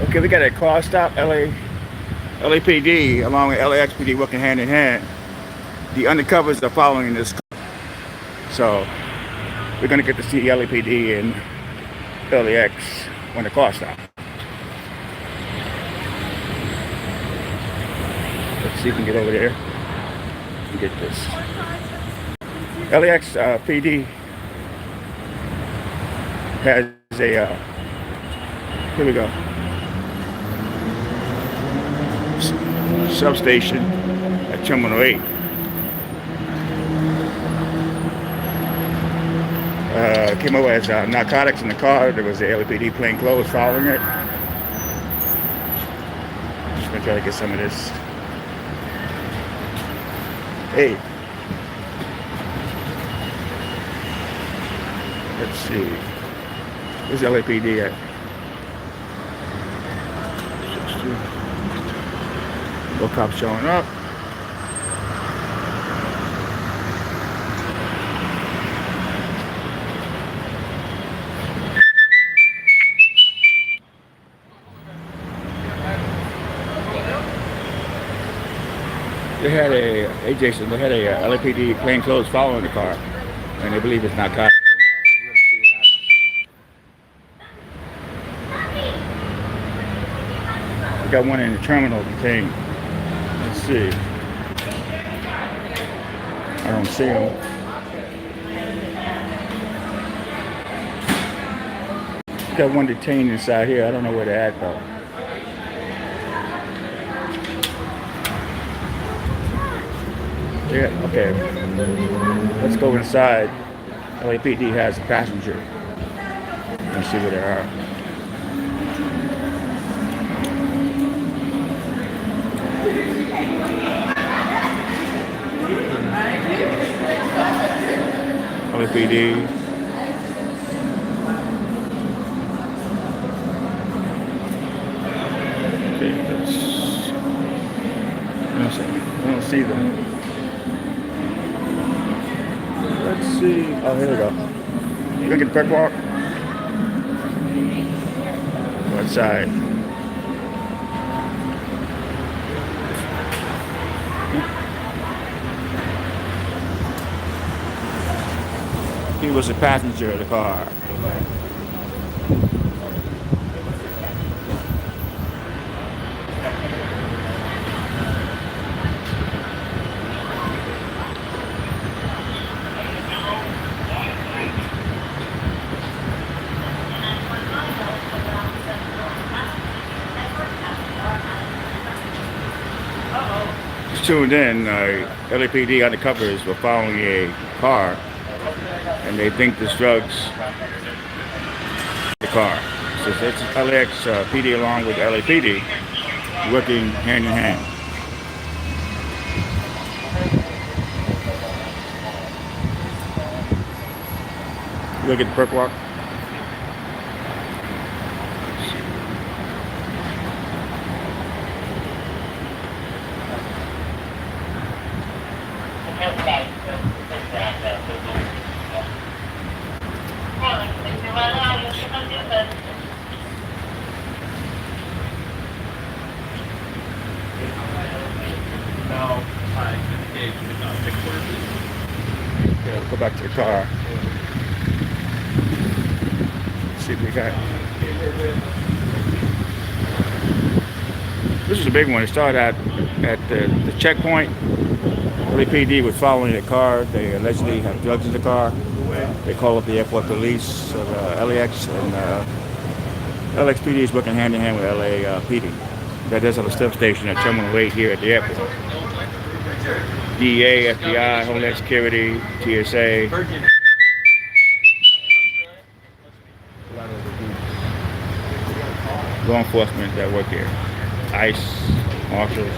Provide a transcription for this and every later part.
Okay, we got a car stop, LAPD along with LAXPD working hand in hand. The undercovers are following this car. So we're gonna get to see LAPD and LAX when the car stop. Let's see if we can get over there and get this. LAX PD has a here we go, substation at Terminal 8. Came over as narcotics in the car. There was the LAPD plainclothes following it. Just gonna try to get some of this. Hey, let's see. Where's LAPD at? No cops showing up. They had hey Jason, they had a LAPD plainclothes following the car, and they believe it's narcotics. We got one in the terminal contained. Let's see. I don't see him. We got one detained inside here. I don't know where they're at though. Yeah, okay. Let's go inside. LAPD has a passenger. Let's see where they are. LAPD. Okay, I don't see them. Let's see. Oh, here we go. You gonna get the quick walk? Go outside. He was a passenger of the car. Tuned in, LAPD undercovers were following a car, and they think this drug's the car. So it's LAX PD along with LAPD working hand in hand. Look at the perk walk. Okay, go back to the car. Let's see what we got. This is a big one. It started at the checkpoint. LAPD was following the car. They allegedly have drugs in the car. They call up the airport police of LAX, and LAXPD is working hand in hand with LAPD. That does have a step station at Terminal 8 here at the airport. DEA, FBI, Homeland Security, TSA. Law enforcement that work here. ICE, marshals.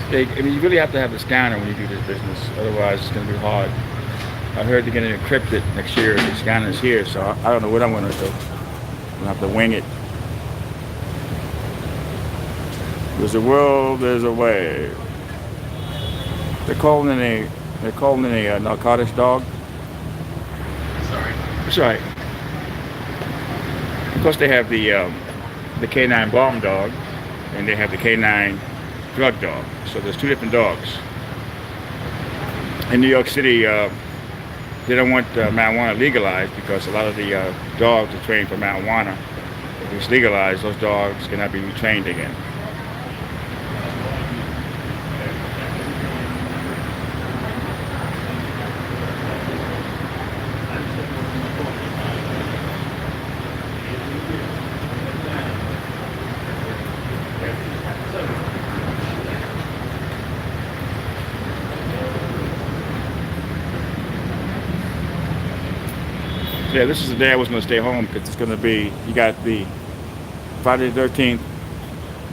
I mean, you really have to have the scanner when you do this business. Otherwise, it's going to be hard. I heard they're going to encrypt it next year. The scanner's here, so I don't know what I'm going to do. I'm going to have to wing it. There's a world, there's a way. They're calling it a narcotics dog. Sorry. That's right. Of course, they have the canine bomb dog, and they have the canine drug dog. So there's two different dogs. In New York City, they don't want marijuana legalized because a lot of the dogs are trained for marijuana. If it's legalized, those dogs cannot be retrained again. Yeah, this is the day I was going to stay home because it's going to be, you got the Friday the 13th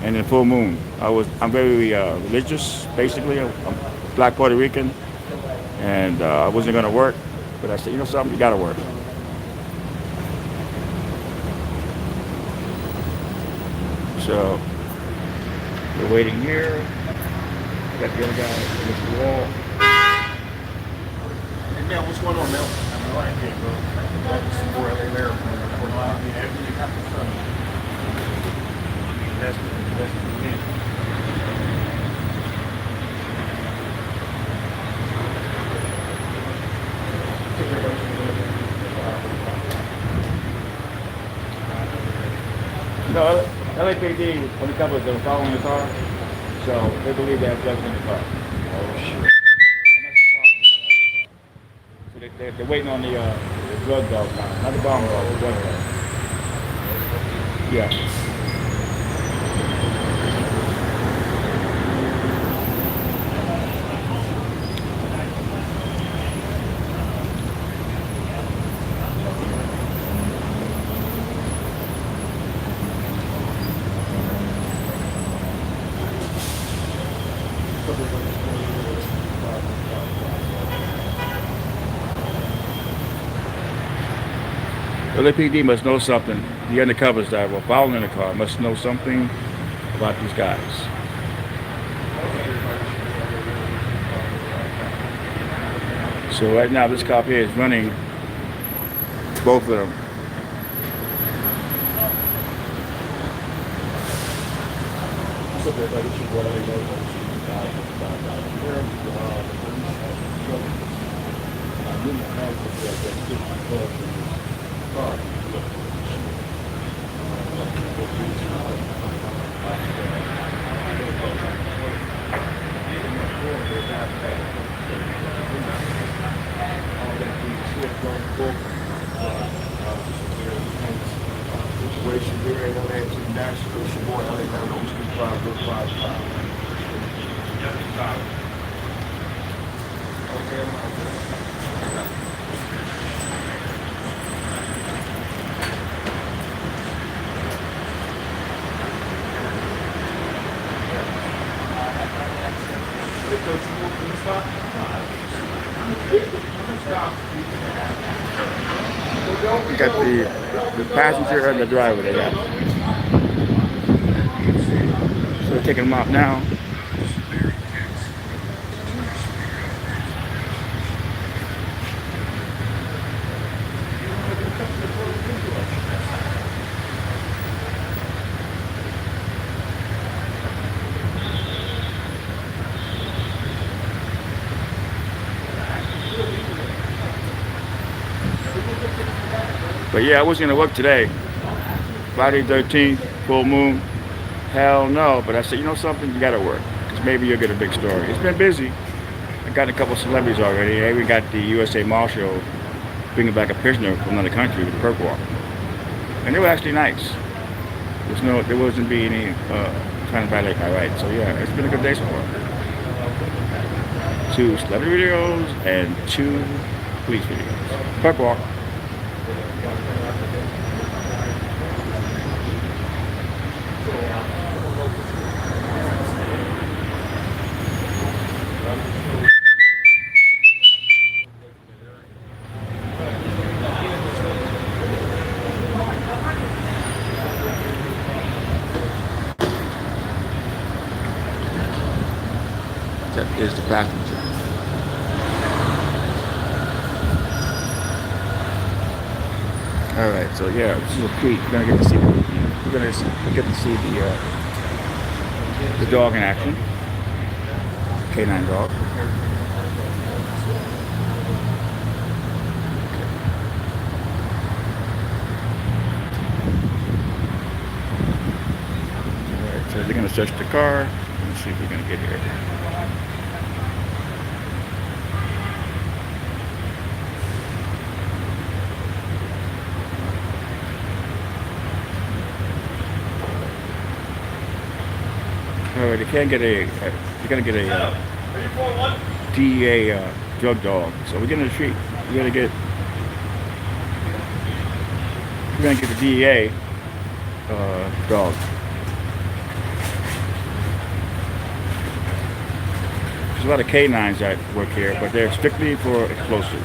and then full moon. I'm very religious, basically. I'm Black Puerto Rican, and I wasn't going to work, but I said, you know something, you got to work. So we're waiting here. I got the other guy against the wall. Hey, Mel, what's going on, Mel? I'm right here, bro. Some more LA there. That's No, LAPD, undercovers, they were following the car, so they believe they have drugs in the car. Oh, shit. So they're waiting on the drug dog now, not the bomb dog, the drug dog. Yeah. LAPD must know something. The undercovers that were following the car must know something about these guys. So right now this cop here is running both of them. Situation here in LA, national support, LA Narcotics, 2555. You got the passenger and the driver they got. So they're taking them off now. But yeah, I wasn't gonna work today. Friday 13th, full moon. Hell no. But I said, you know something, you gotta work. Because maybe you'll get a big story. It's been busy. I got a couple celebrities already. I even got the USA Marshal bringing back a prisoner from another country with a perk walk. And they were actually nice. There wasn't being any trying to violate my rights. So yeah, it's been a good day so far. 2 celebrity videos and 2 police videos. Perk walk. That is the passenger. All right, so yeah, this is a treat. We're gonna get to see the dog in action, canine dog. All right, so they're gonna search the car. Let's see if we're gonna get here. Alright, you can't get you're gonna get a DEA drug dog. So we're gonna treat. We're gonna get the DEA dog. There's a lot of canines that work here, but they're strictly for explosives.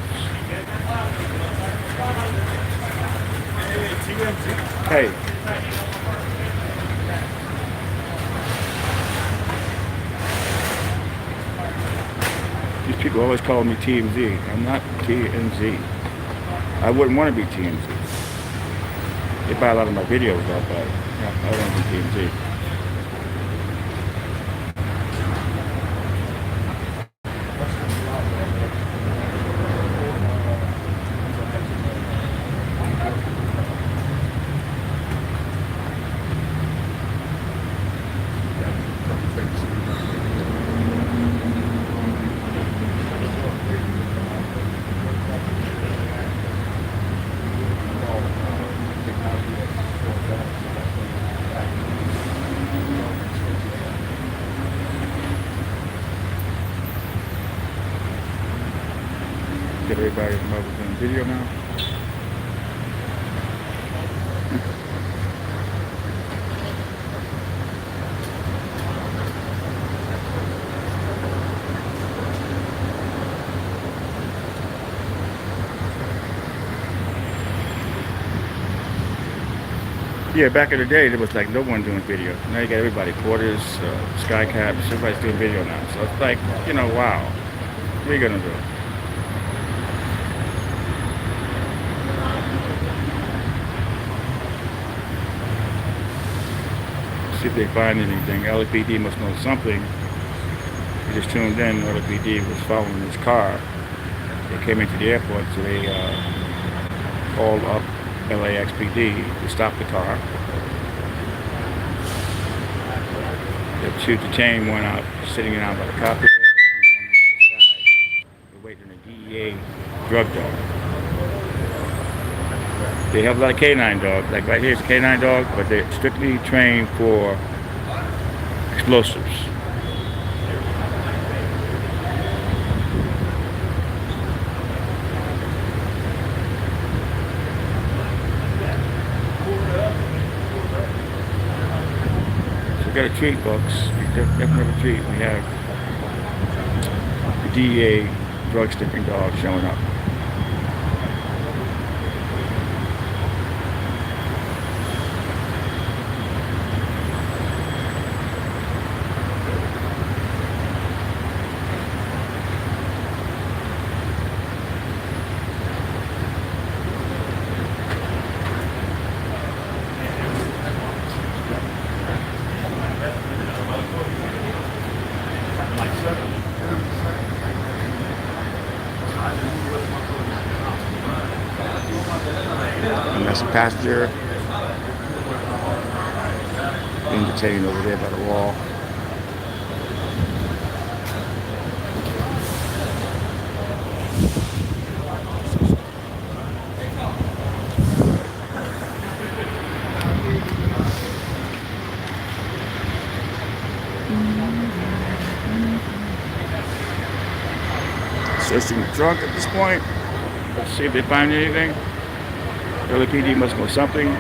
Hey. These people always call me TMZ. I'm not TMZ. I wouldn't want to be TMZ. They buy a lot of my videos up, but yeah, I don't want to be TMZ. Get everybody involved in the video now. Yeah, back in the day, there was like no one doing video. Now you got everybody, quarters, sky caps, everybody's doing video now. So it's like, you know, wow. What are you gonna do? See if they find anything. LAPD must know something. They just tuned in. LAPD was following this car. They came into the airport, so they called up LAXPD to stop the car. The two detained one out, sitting down by the cockpit, and one on the side. They're waiting on a DEA drug dog. They have a lot of canine dogs. Like right here is a canine dog, but they're strictly trained for explosives. So we got a treat, folks. We definitely have a treat. We have the DEA drug sniffing dog showing up. And that's a passenger being detained over there by the wall. Searching the trunk at this point. Let's see if they find anything. LAPD must know something.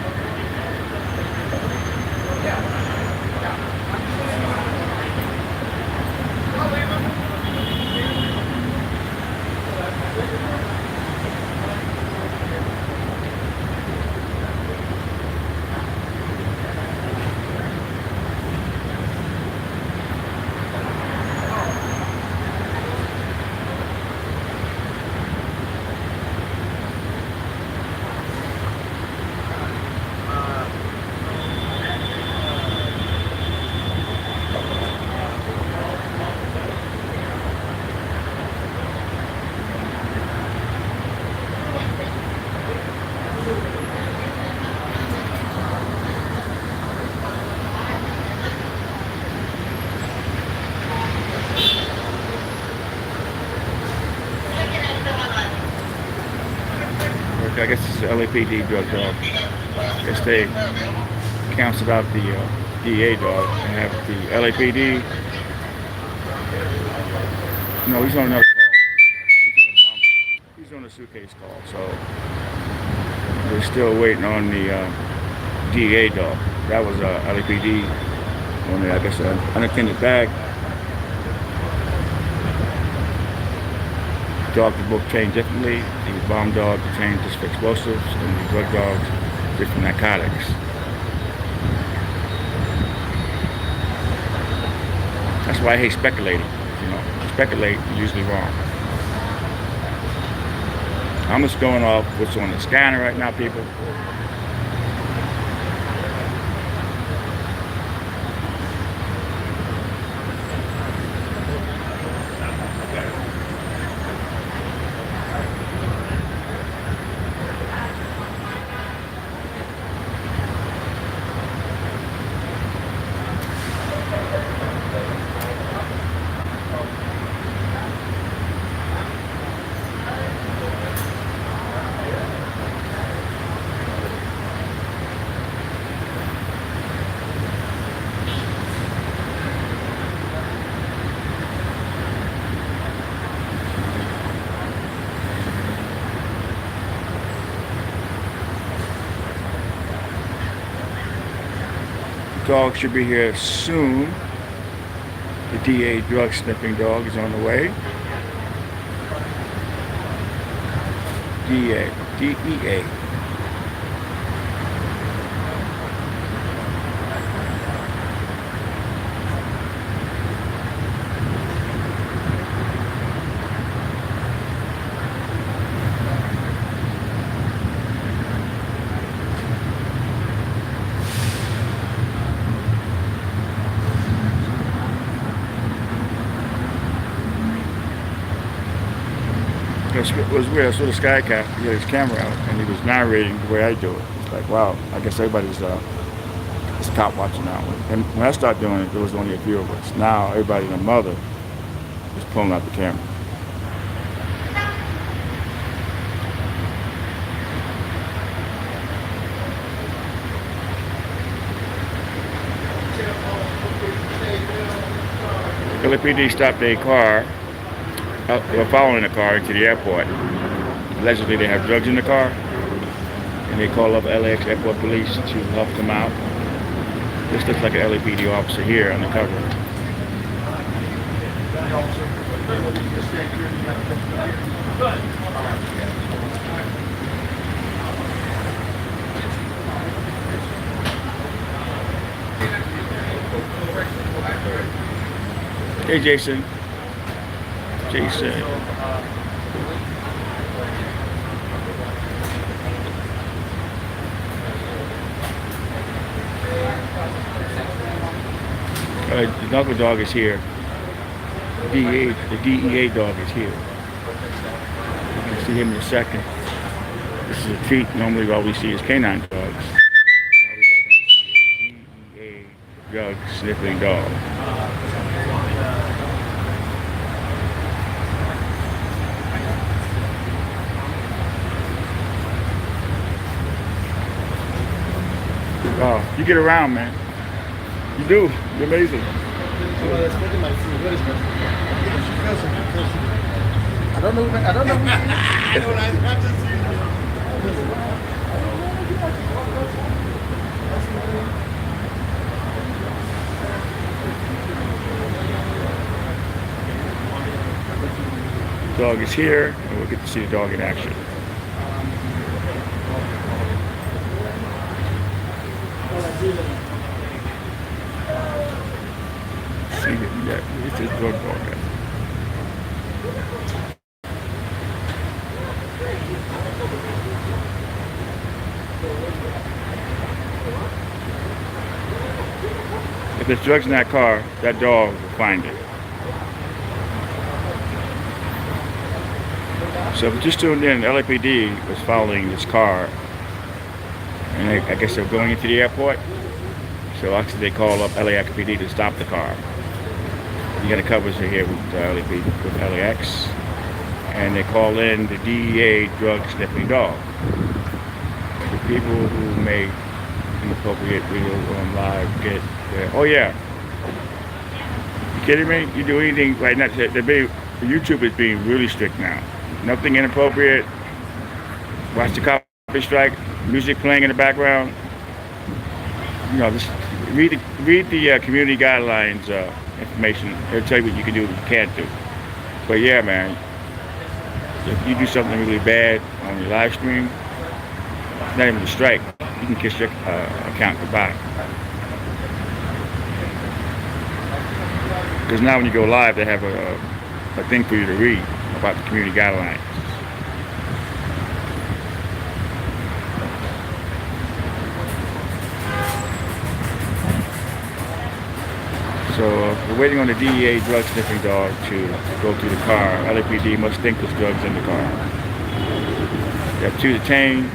the LAPD drug dog. Guess they canceled out the DEA dog and have the LAPD. No, he's on another call. He's on a suitcase call, so we're still waiting on the DEA dog. That was LAPD on the, I guess, an unattended bag. Dog the book changed differently. The bomb dog changed just for explosives, and the drug dogs just for narcotics. That's why I hate speculating. You know, speculate is usually wrong. I'm just going off what's on the scanner right now, people. Dog should be here soon. The DEA drug sniffing dog is on the way. DEA. It was weird. I saw the sky cat. He had his camera out, and he was narrating the way I do it. It's like, wow, I guess everybody's it's cop watching now. And when I started doing it, there was only a few of us. Now everybody and their mother is pulling out the camera. LAPD stopped a car. We're following the car into the airport. Allegedly, they have drugs in the car, and they call up LAX airport police to help them out. This looks like an LAPD officer here undercover. Hey, Jason. The knuckle dog is here. The DEA dog is here. You're going to see him in a second. This is a treat. Normally all we see is canine dogs. Now we're going to see a DEA drug sniffing dog. Oh, you get around, man. You do. You're amazing. I don't know. I don't know. Dog is here, and we'll get to see the dog in action. See it, yeah, it's a drug dog. If there's drugs in that car, that dog will find it. So if you just tuned in, LAPD was following this car, and I guess they're going into the airport. So actually they call up LAPD to stop the car. You got covers here with LAPD, with LAX, and they call in the DEA drug sniffing dog. people who make inappropriate videos on live get oh yeah. You kidding me? You do anything right now? YouTube is being really strict now. Nothing inappropriate. Watch the copy strike. Music playing in the background. You know, just read the community guidelines information. It'll tell you what you can do, what you can't do. But yeah, man, if you do something really bad on your live stream, it's not even a strike. You can kiss your account goodbye. Because now when you go live, they have a thing for you to read about the community guidelines. So we're waiting on the DEA drug sniffing dog to go through the car. LAPD must think there's drugs in the car. We have 2 detained.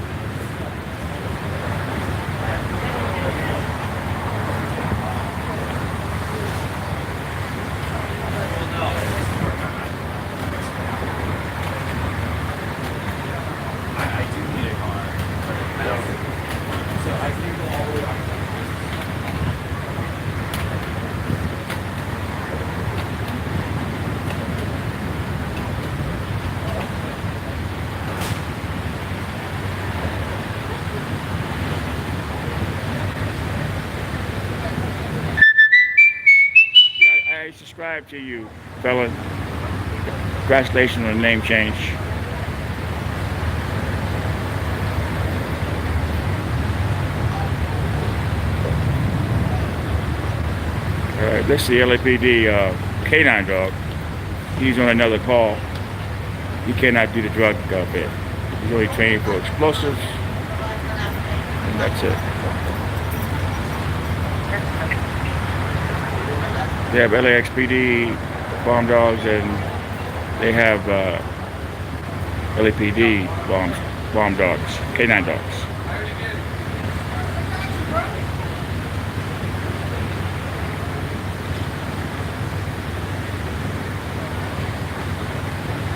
I subscribe to you, fella. Congratulations on the name change. This is the LAPD Canine dog. He's on another call. He cannot do the drug bit. He's only trained for explosives, and that's it. They have LAXPD bomb dogs, and they have LAPD bomb dogs, canine dogs.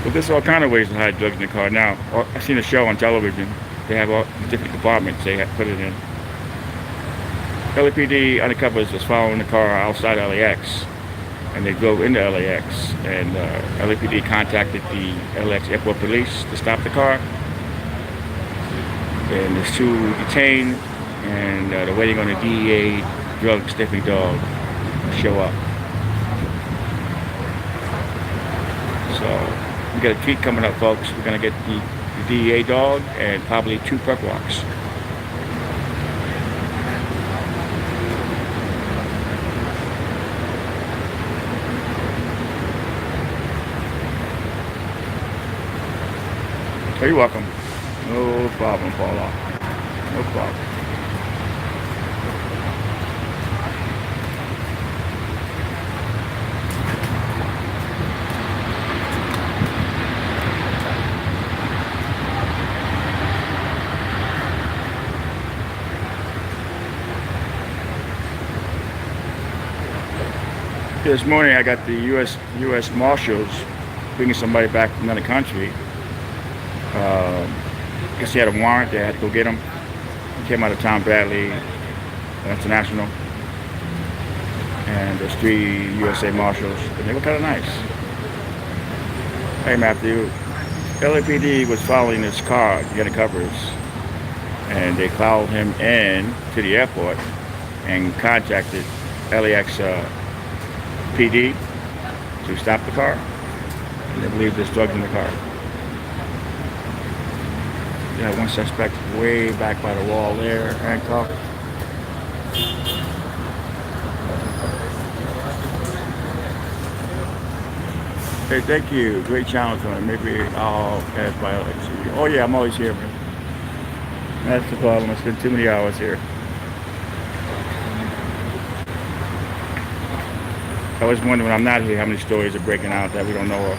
But there's all kind of ways to hide drugs in the car now. I've seen a show on television. They have all different departments they have put it in. LAPD undercovers was following the car outside LAX, and they drove into LAX, and LAPD contacted the LAX airport police to stop the car. And there's 2 detained, and they're waiting on the DEA drug sniffing dog to show up. So we got a treat coming up, folks. We're gonna get the DEA dog and probably 2 perk walks. Oh, you're welcome. No problem, Paula. No problem. This morning I got the U.S. Marshals bringing somebody back from another country. I guess he had a warrant. They had to go get him. He came out of town Bradley International, and there's 3 USA Marshals, and they were kind of nice. Hey Matthew, LAPD was following this car, the undercovers, and they followed him in to the airport and contacted LAX PD to stop the car, and they believe there's drugs in the car. Yeah, 1 suspect way back by the wall there, handcuffed. Hey, thank you. Great challenge on it. Maybe I'll pass by like see you. Oh yeah, I'm always here, man. That's the problem. I spend too many hours here. I was wondering when I'm not here how many stories are breaking out that we don't know of.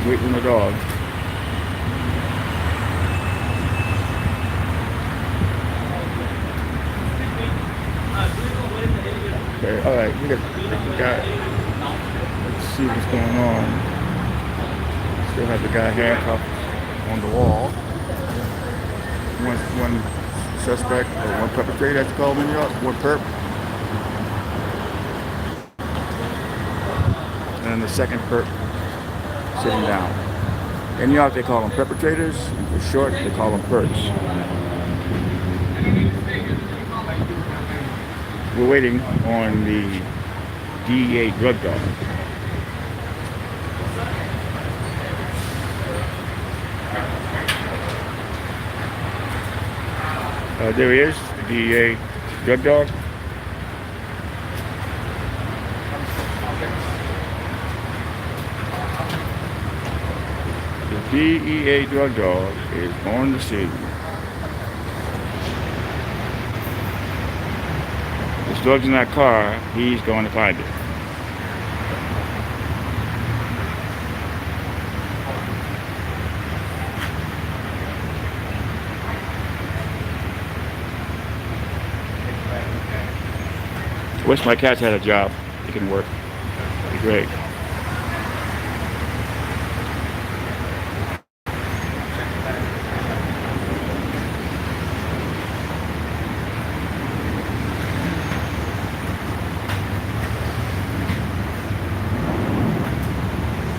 Waiting on the dog. got, let's see what's going on. Still have the guy handcuffed on the wall. One suspect, or one perpetrator, as you call them in New York, one perp. And the second perp sitting down. In New York, they call them perpetrators. For short, they call them perps. We're waiting on the DEA drug dog. There he is, the DEA drug dog. The DEA drug dog is on the scene. This drug's in that car, he's going to find it. Wish my cats had a job. They can work. It'd be great.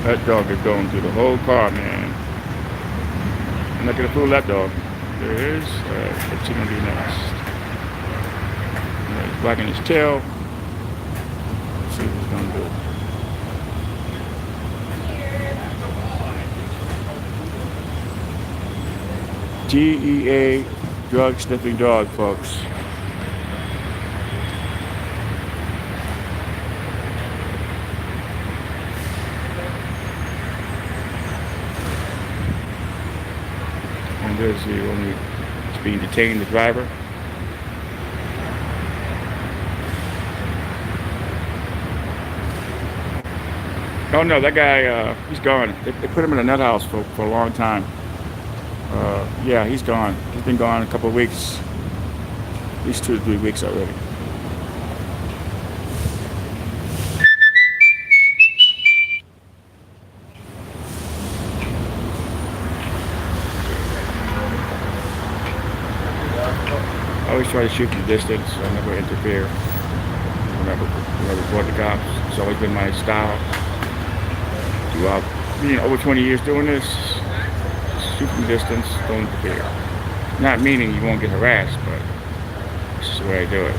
That dog is going through the whole car, man. I'm not gonna fool that dog. There it is. What's he gonna do next? He's wagging his tail. Let's see what he's gonna do. DEA drug sniffing dog, folks. And there's the only, it's being detained, the driver. Oh no, that guy, he's gone. They put him in a nut house for a long time. Yeah, he's gone. He's been gone a couple of weeks. At least 2 to 3 weeks already. I always try to shoot from a distance. I never interfere when I report the cops. It's always been my style. Throughout over 20 years doing this, shoot from a distance, don't interfere. Not meaning you won't get harassed, but this is the way I do it.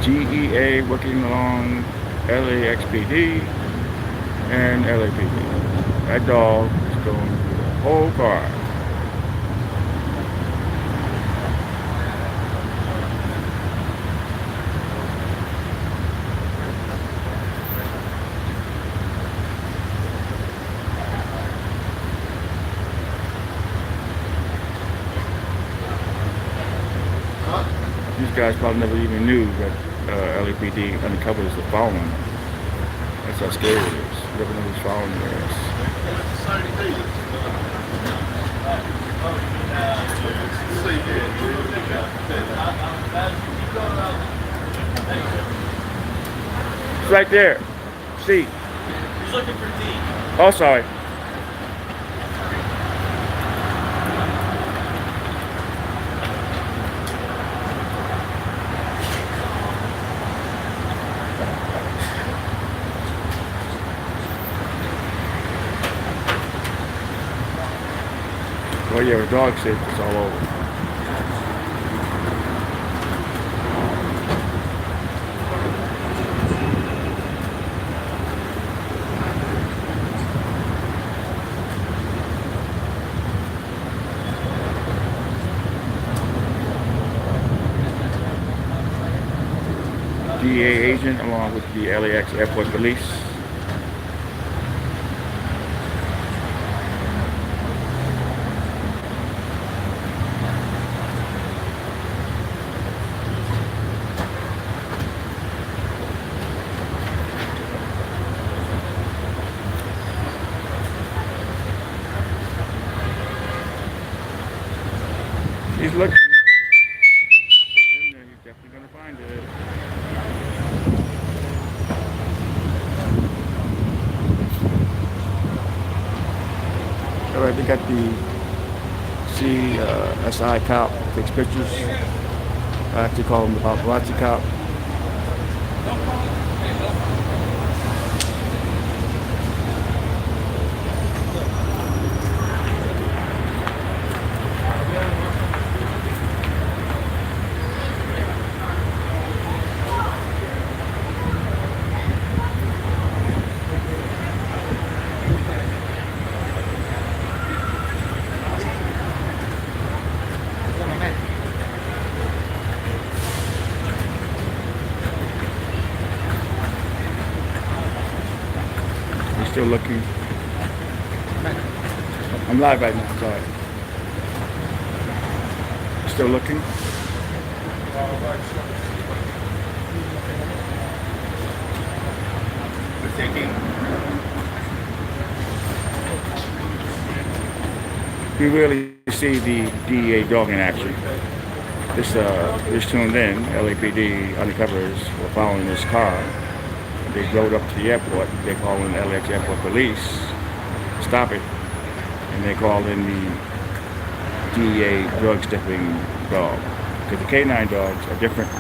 DEA working along LAXPD and LAPD. That dog is going through the whole car. These guys probably never even knew that LAPD undercovers the following. That's how scary it is. You never know who's following your ass. It's right there. See. He's looking for D. Oh, sorry. Well, yeah, the dog said it's all over. DEA agent along with the LAX Airport Police. He's looking. He's definitely gonna find it. All right, they got the CSI cop takes pictures. I actually call him the paparazzi cop. He's still looking. I'm live right now, sorry. Still looking. You really see the DEA dog in action. This tuned in, LAPD undercovers were following this car. They drove up to the airport. They called in LAX airport police, stop it, and they called in the DEA drug sniffing dog. Because the Canine dogs are different.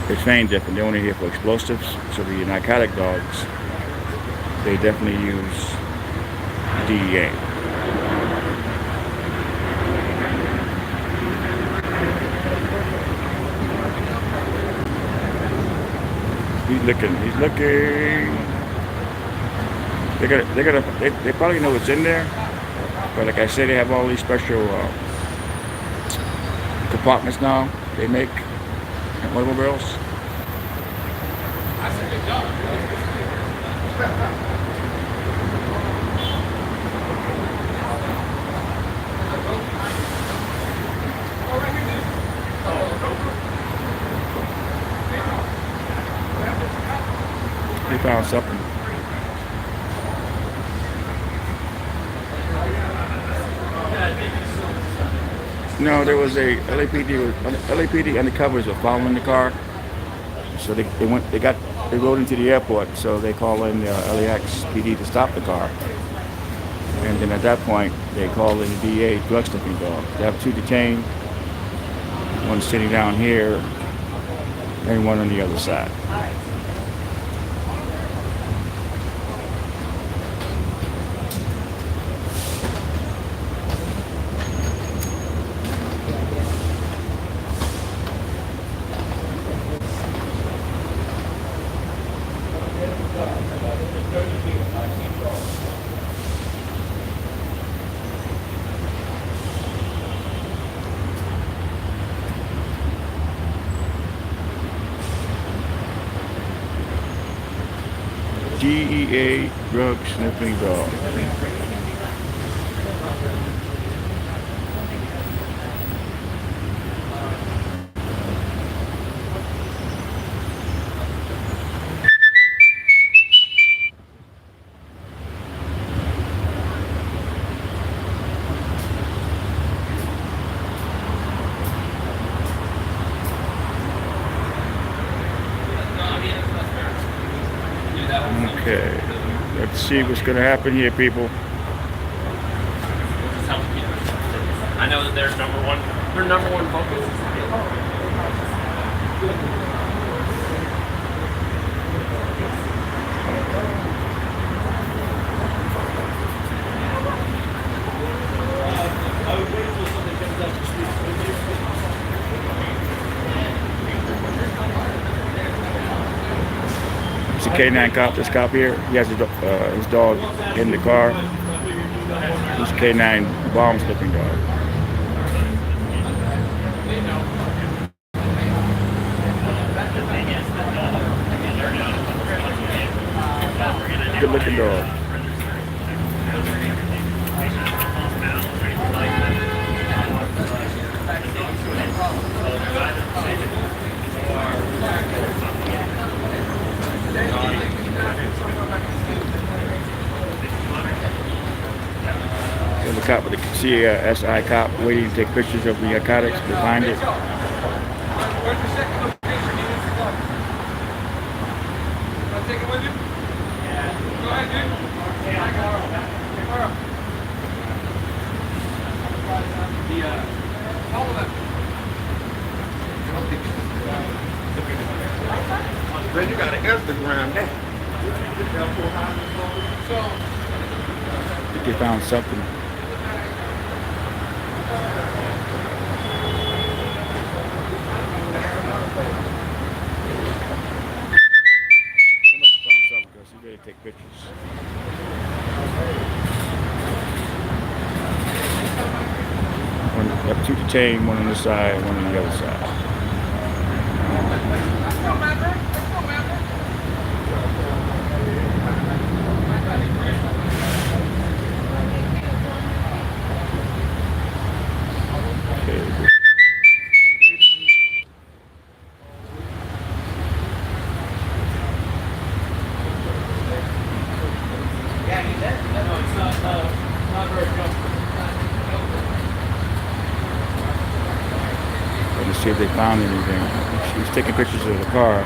They're trained different. They're only here for explosives. So the narcotic dogs, they definitely use DEA. He's looking. He's looking. They probably know what's in there. But like I said, they have all these special compartments now. They make automobiles. They found something. No, there was a LAPD undercovers were following the car, so they rode into the airport. So they call in the LAXPD to stop the car, and then at that point they call in the DEA drug sniffing dog. They have two detained, one sitting down here, and one on the other side. DEA drug sniffing dog. Okay, let's see what's going to happen here, people. I know that their number one focus is It's a Canine cop, this cop here. He has his dog in the car. This Canine bomb sniffing dog. Good looking dog. Good the cop with the CSI cop waiting to take pictures of the narcotics to find it. Where's the second location? He needs to go. Want to take it with you? Yeah. Go ahead, dude. Yeah, I got it. Follow them. Then you got an Instagram there. I think they found something. They must have found something because he's ready to take pictures. One, have two detained, one on this side, one on the other side. To see if they found anything. She's taking pictures of the car,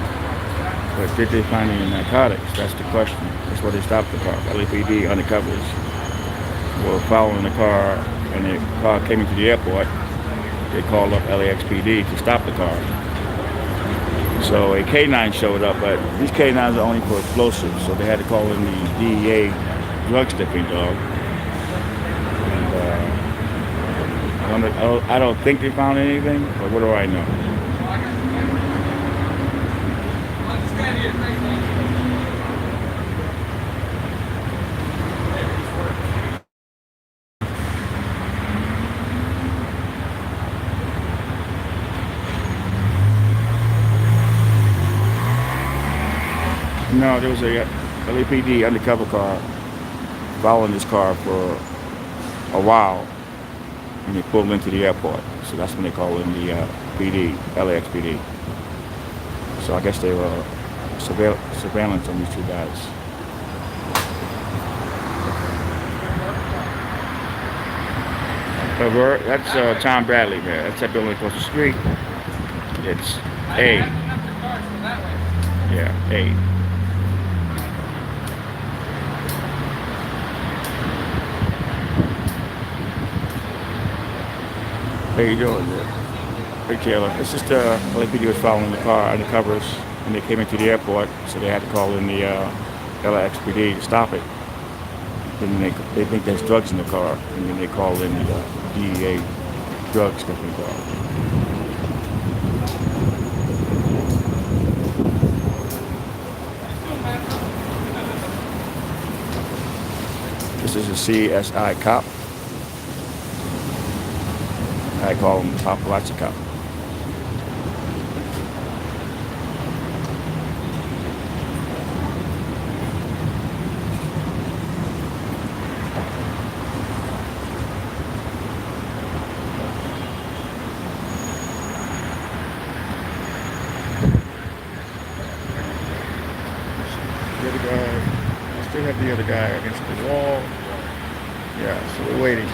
but did they find any narcotics? That's the question. That's why they stopped the car. LAPD undercovers were following the car, and the car came into the airport. They called up LAPD to stop the car. So a Canine showed up, but these Canines are only for explosives, so they had to call in the DEA drug sniffing dog. I don't think they found anything, but what do I know? No, there was a LAPD undercover car following this car for a while. And they pulled into the airport, so that's when they call in the PD, LAPD. So I guess they were surveillance on these two guys. That's Tom Bradley there. That's that building across the street. It's A. Yeah, A. How you doing there? Hey Taylor, this is the LAPD was following the car undercovers and they came into the airport, so they had to call in the LAPD to stop it. And they think there's drugs in the car, and then they call in the DEA drug sniffing car. This is a CSI cop. I call him paparazzi cop. The other guy, I still have the other guy against the wall. Yeah, so we're waiting.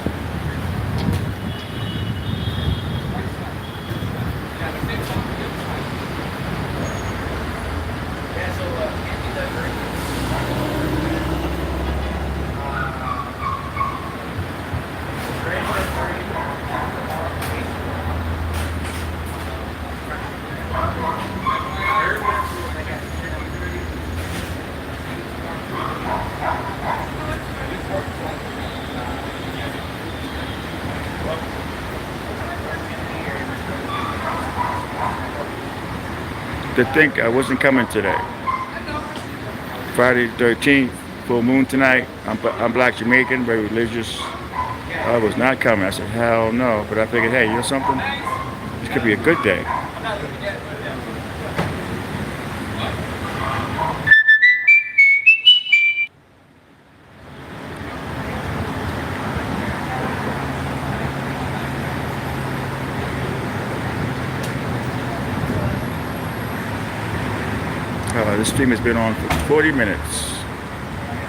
To think I wasn't coming today. Friday the 13th, full moon tonight. I'm black Jamaican, very religious. I was not coming. I said, hell no. But I figured, hey, you know something? This could be a good day. This stream has been on for 40 minutes.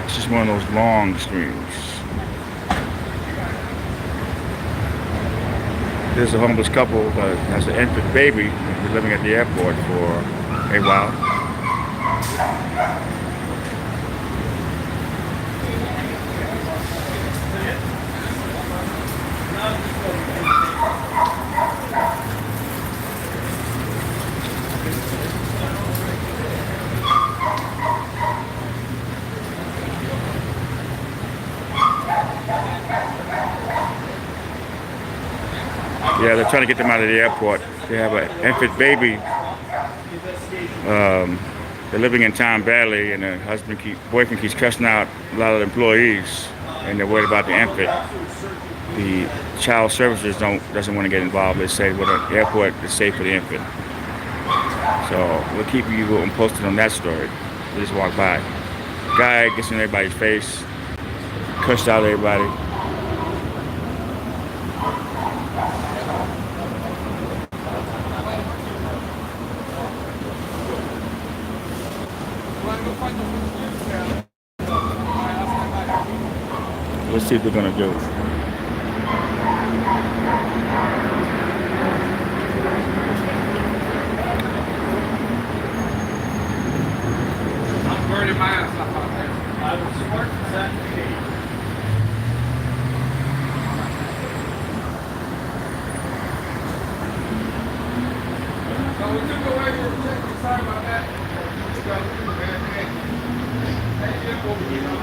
It's just one of those long streams. There's a homeless couple that has an infant baby and been living at the airport for a while. Yeah, they're trying to get them out of the airport. They have an infant baby. They're living in town badly, and the boyfriend keeps cussing out a lot of the employees, and they're worried about the infant. The child services doesn't want to get involved. They say, well, the airport is safe for the infant. So we'll keep you posted on that story. We just walk by. Guy gets in everybody's face, cussed out everybody. Let's see what they're gonna do. I'm burning my ass off out there. I was working that day. So we took away your protective. Sorry about that. You got to do the bad thing. Hey, you go get on.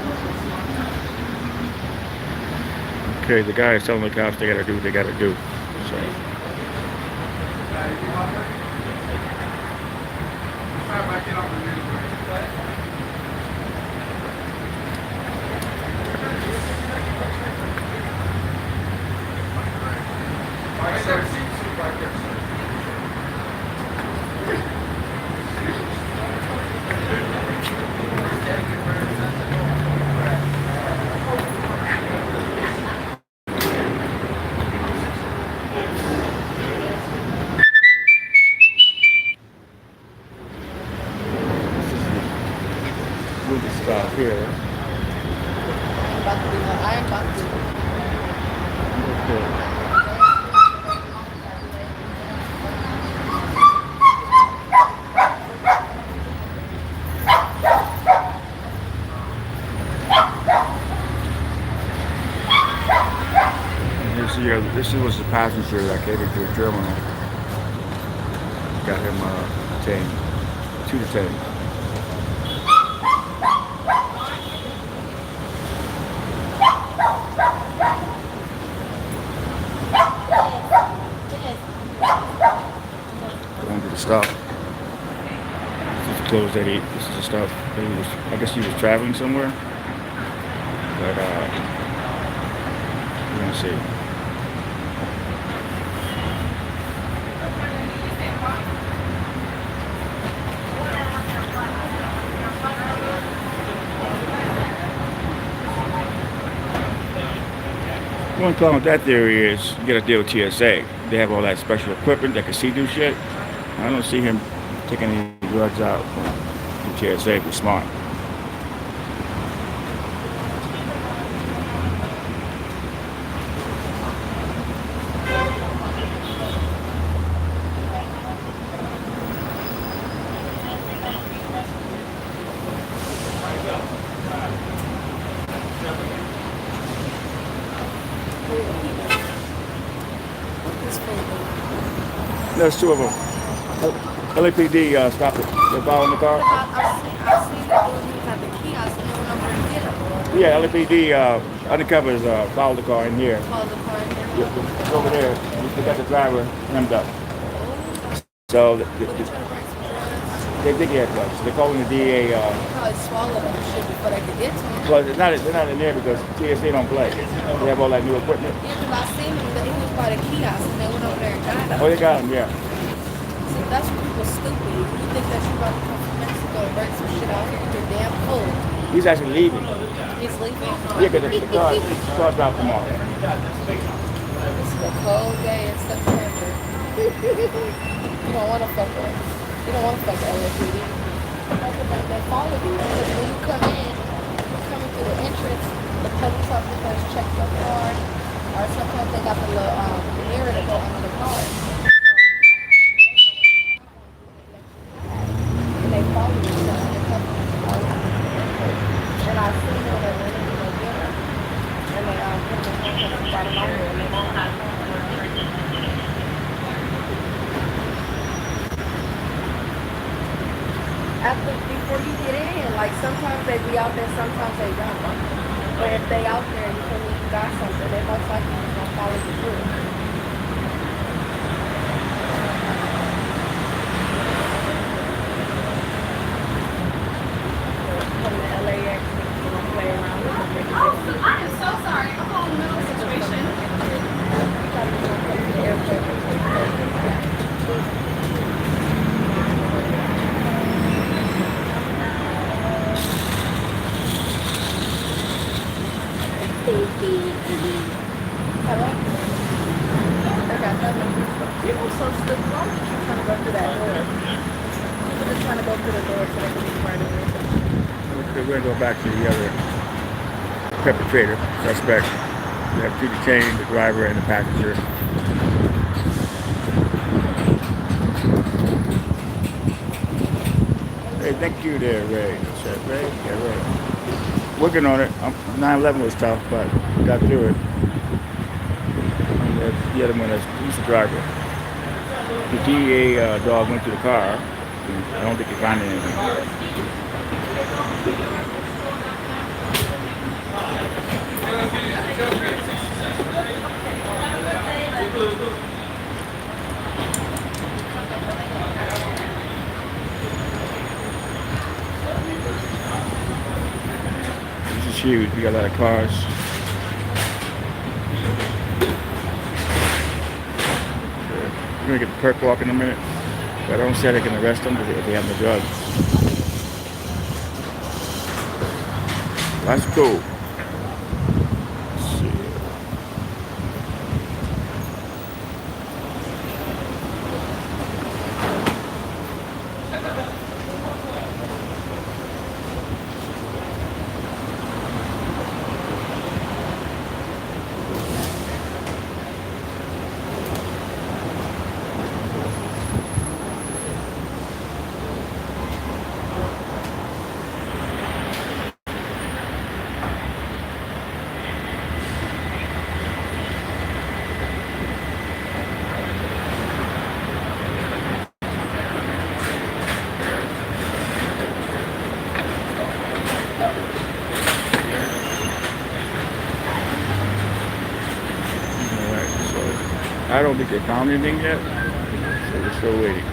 Okay, the guy is telling the cops they gotta do what they gotta do. So. We'll just stop here. I ain't about to. Okay. This was the passenger that came into the terminal. Got him detained. 2 detained. Going to the stop. This is the clothes that he. This is the stuff that he was. I guess he was traveling somewhere. But we're gonna see. One problem with that theory is you gotta deal with TSA. They have all that special equipment that can see through shit. I don't see him taking any drugs out from TSA if he's smart. There's 2 of them. LAPD stopped it. They're following the car. I've seen that dude have the key. I seen him over to get him. Yeah, LAPD undercovers followed the car in here. Call the car in there. Yeah, it's over there. They got the driver hemmed up. So they think he had drugs. They're calling the DEA. Probably swallowed them shit before they could get to him. Well, they're not in there because TSA don't play. They have all that new equipment. Yeah, because I seen him. He was by the kiosk and they went over there and got him. Oh, they got him, yeah. See, that's what people stupid. You think that you about to come from Mexico and bring some shit out here? You're damn cold. He's actually leaving. He's leaving. Yeah, because the car dropped him off. This is a cold day in September. You don't want to fuck with. You don't want to fuck with LAPD. They follow you because when you come in, you're coming through the entrance. The police officer checks your car. Or sometimes they got the little mirror to go under the car. And they follow you to undercover. And I seen when they went into the mirror. And they put the handcuffs right along there. And they won't have after, before you get in, like sometimes they be out there, sometimes they don't. But if they out there and you feel like you got something, they most likely just gonna follow you through. From the LAX, you don't play around with them. I am so sorry. I'm all in the middle of a situation. You gotta just come to the airport. Hello? I got nothing. People so stupid. Why would you trying to go through that door? People just trying to go through the door so they can be part of it. We're going to go back to the other perpetrator, suspect. We have two detained, the driver and the passenger. Hey, thank you there, Ray. I said, Ray? Yeah, Ray. Working on it. 9/11 was tough, but got through it. And the other one is he's the driver. The DEA dog went to the car. I don't think he found anything. This is huge. We got a lot of cars. We're gonna get the perk walk in a minute. But I don't say they can arrest them if they have no drugs. That's cool. Let's see. I don't think they found anything yet, so we're still waiting.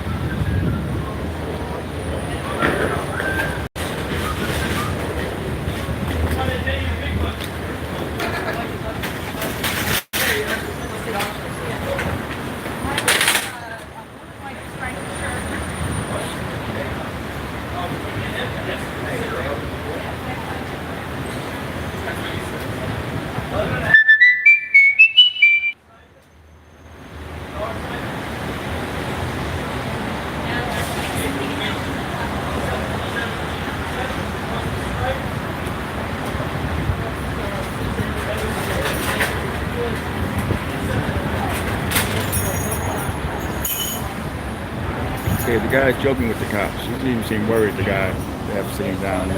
Okay, the guy's joking with the cops. He doesn't even seem worried, the guy. They have to sit him down.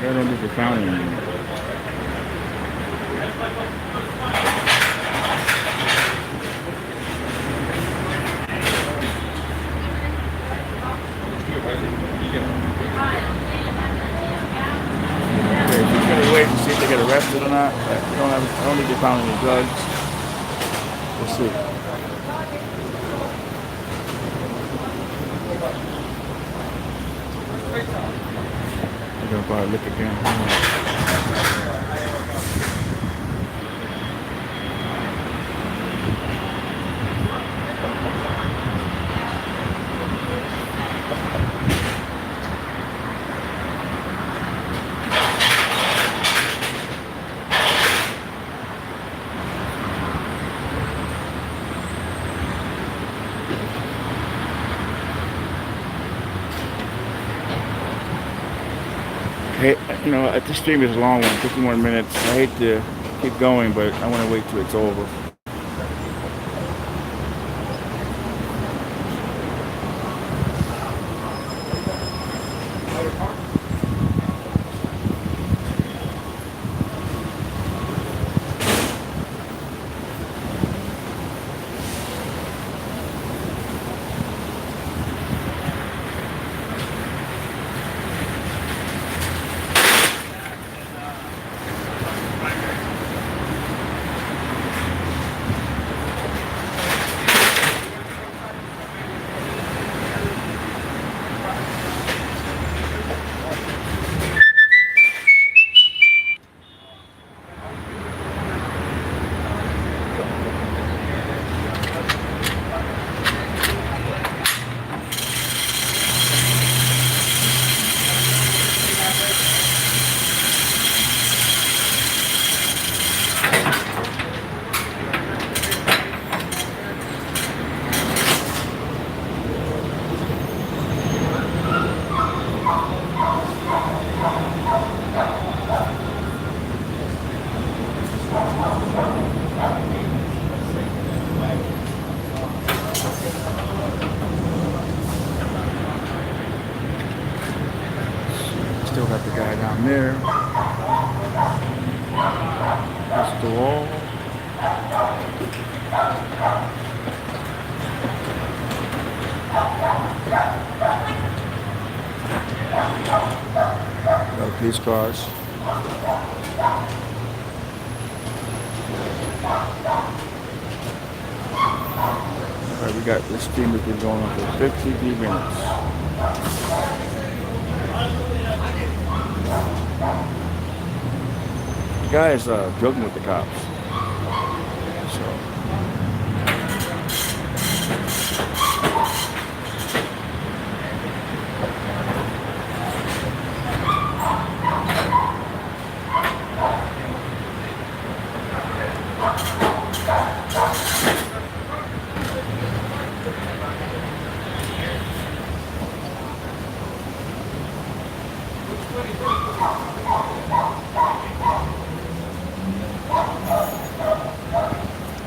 I don't think they found anything. don't think they found any drugs. We'll see. I'm gonna probably look again. Hey, you know, this stream is a long one, 51 minutes. I hate to keep going, but I want to wait till it's over. Still got the guy down there. That's the wall. Got police cars. Alright, we got this team has been going on for 53 minutes. The guy is joking with the cops. So.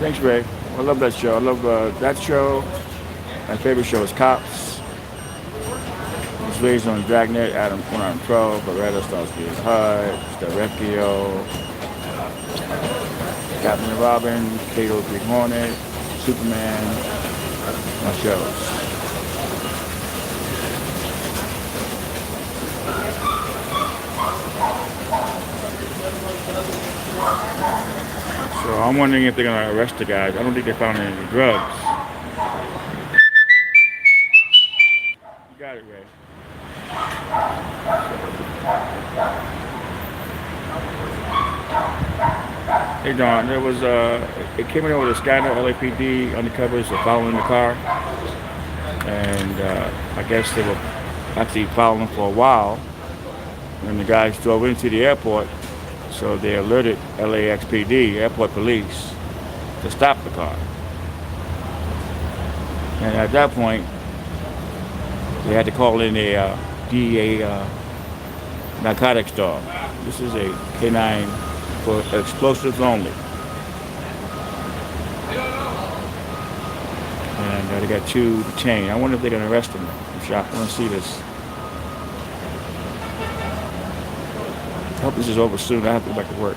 Thanks, Ray. I love that show. I love that show. My favorite show is Cops. I was raised on Dragnet, Adam 112, Beretta, Starsky and Hutch, The Refugio, Captain and Robin, Kato Green Hornet, Superman, my shows. So I'm wondering if they're going to arrest the guys. I don't think they found any drugs. You got it, Ray. Hey, Don, there was it came in over the scanner, LAPD, undercovers were following the car. And I guess they were actually following for a while. And the guys drove into the airport. So they alerted LAXPD, airport police, to stop the car. And at that point, they had to call in a DEA Narcotics dog. This is a Canine for explosives only. And they got 2 detained. I wonder if they're going to arrest them. I'm shocked. I want to see this. I hope this is over soon. I have to go back to work.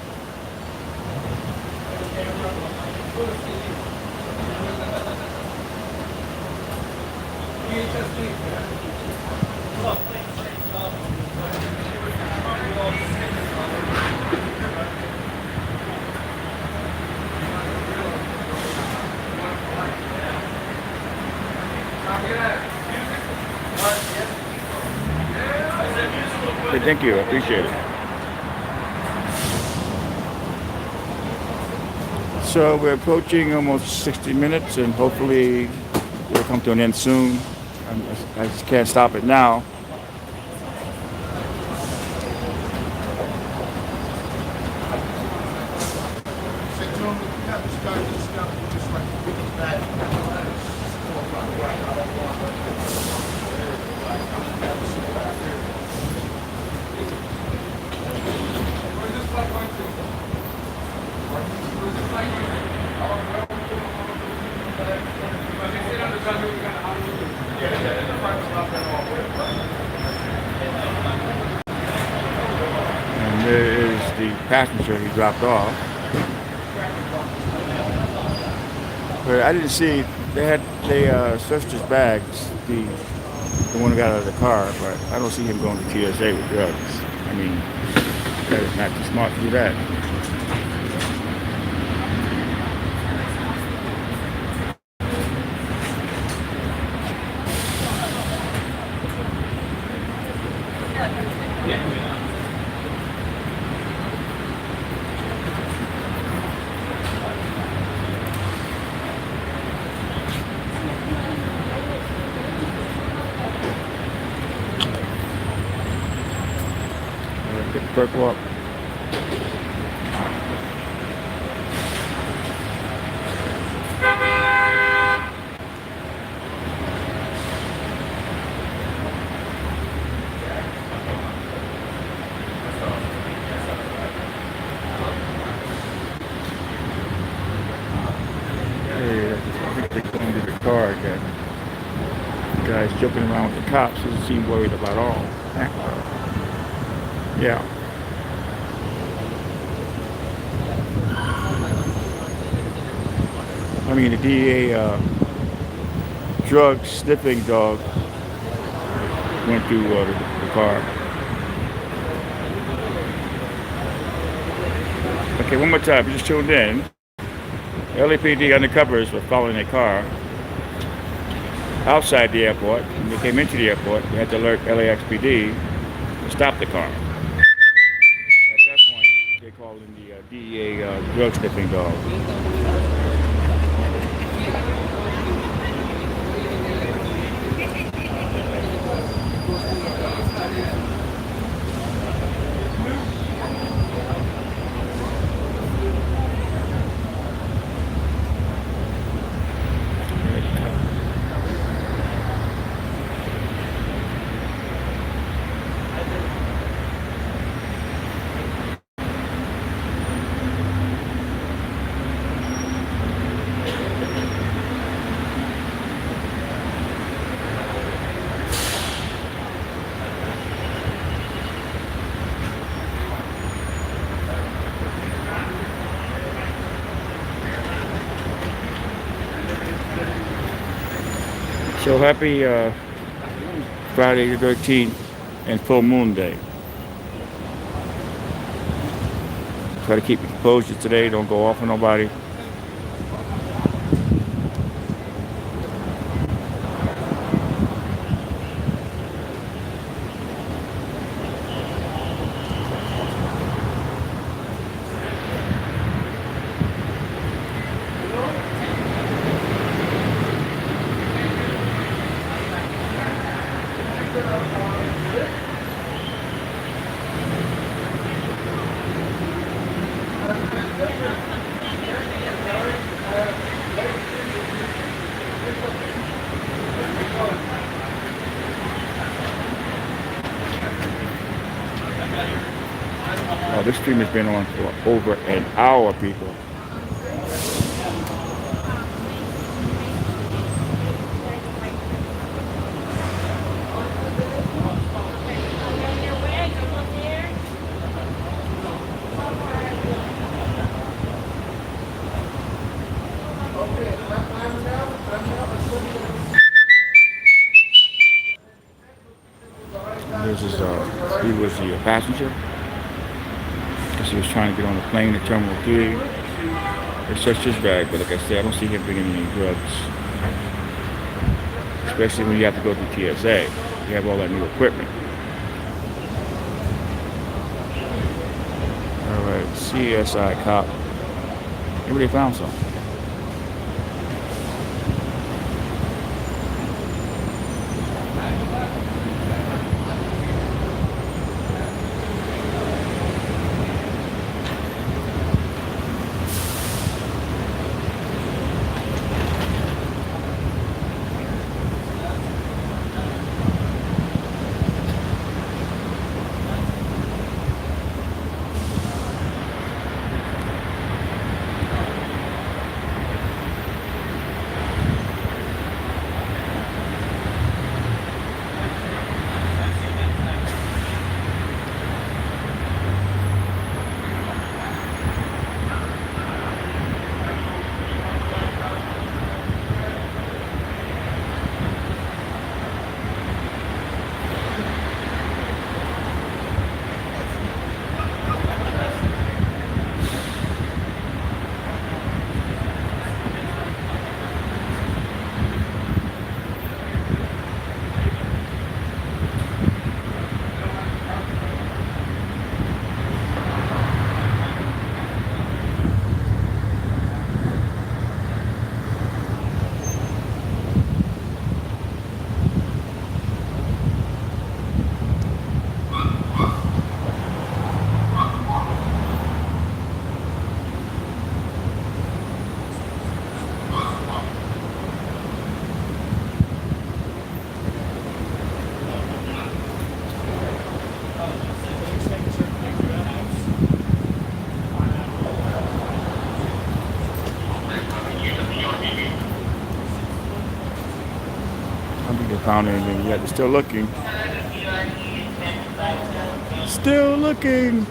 Thank you. I appreciate it. So we're approaching almost 60 minutes, and hopefully we'll come to an end soon. I just can't stop it now. Say, gentlemen, you have this guy discounted just like the big bag. Where's this flight going to? Where's this flight going to? But they sit on the ground, we got a house. Yeah, the flight was not that long. And there is the passenger he dropped off. But I didn't see, they searched his bags, the one who got out of the car, but I don't see him going to TSA with drugs. I mean, that is not too smart to do that. Get the purple up. Hey, I think they're going to the car again. The guy's joking around with the cops. Doesn't seem worried about all. Yeah. I mean, the DEA drug sniffing dog went through the car. Okay, one more time. If you just tuned in. LAPD undercovers were following a car outside the airport. When they came into the airport, they had to alert LAXPD to stop the car. At that point, they called in the DEA drug sniffing dog. So happy Friday the 13th and full moon day. Try to keep your composure today. Don't go off on nobody. Oh, this stream has been on for over an hour, people. This is he was the passenger. Because he was trying to get on the plane to Terminal 3. They searched his bag, but like I said, I don't see him bringing any drugs. Especially when you have to go through TSA. You have all that new equipment. CSI cop. Maybe they found some. I don't think they found anything yet. They're still looking. Still looking.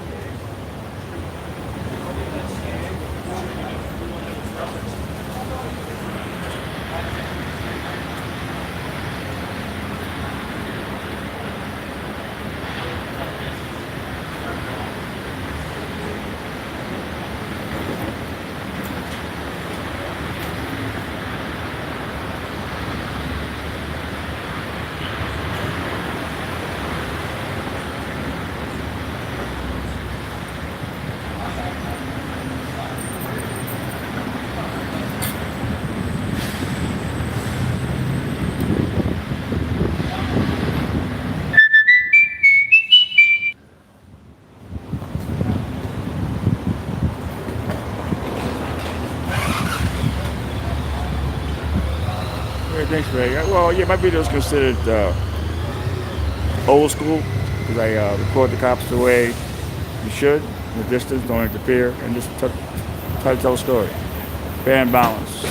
Hey, thanks, Ray. Well, yeah, my video is considered old school because I record the cops the way you should, in the distance, don't interfere, and just try to tell a story. Fair and balanced.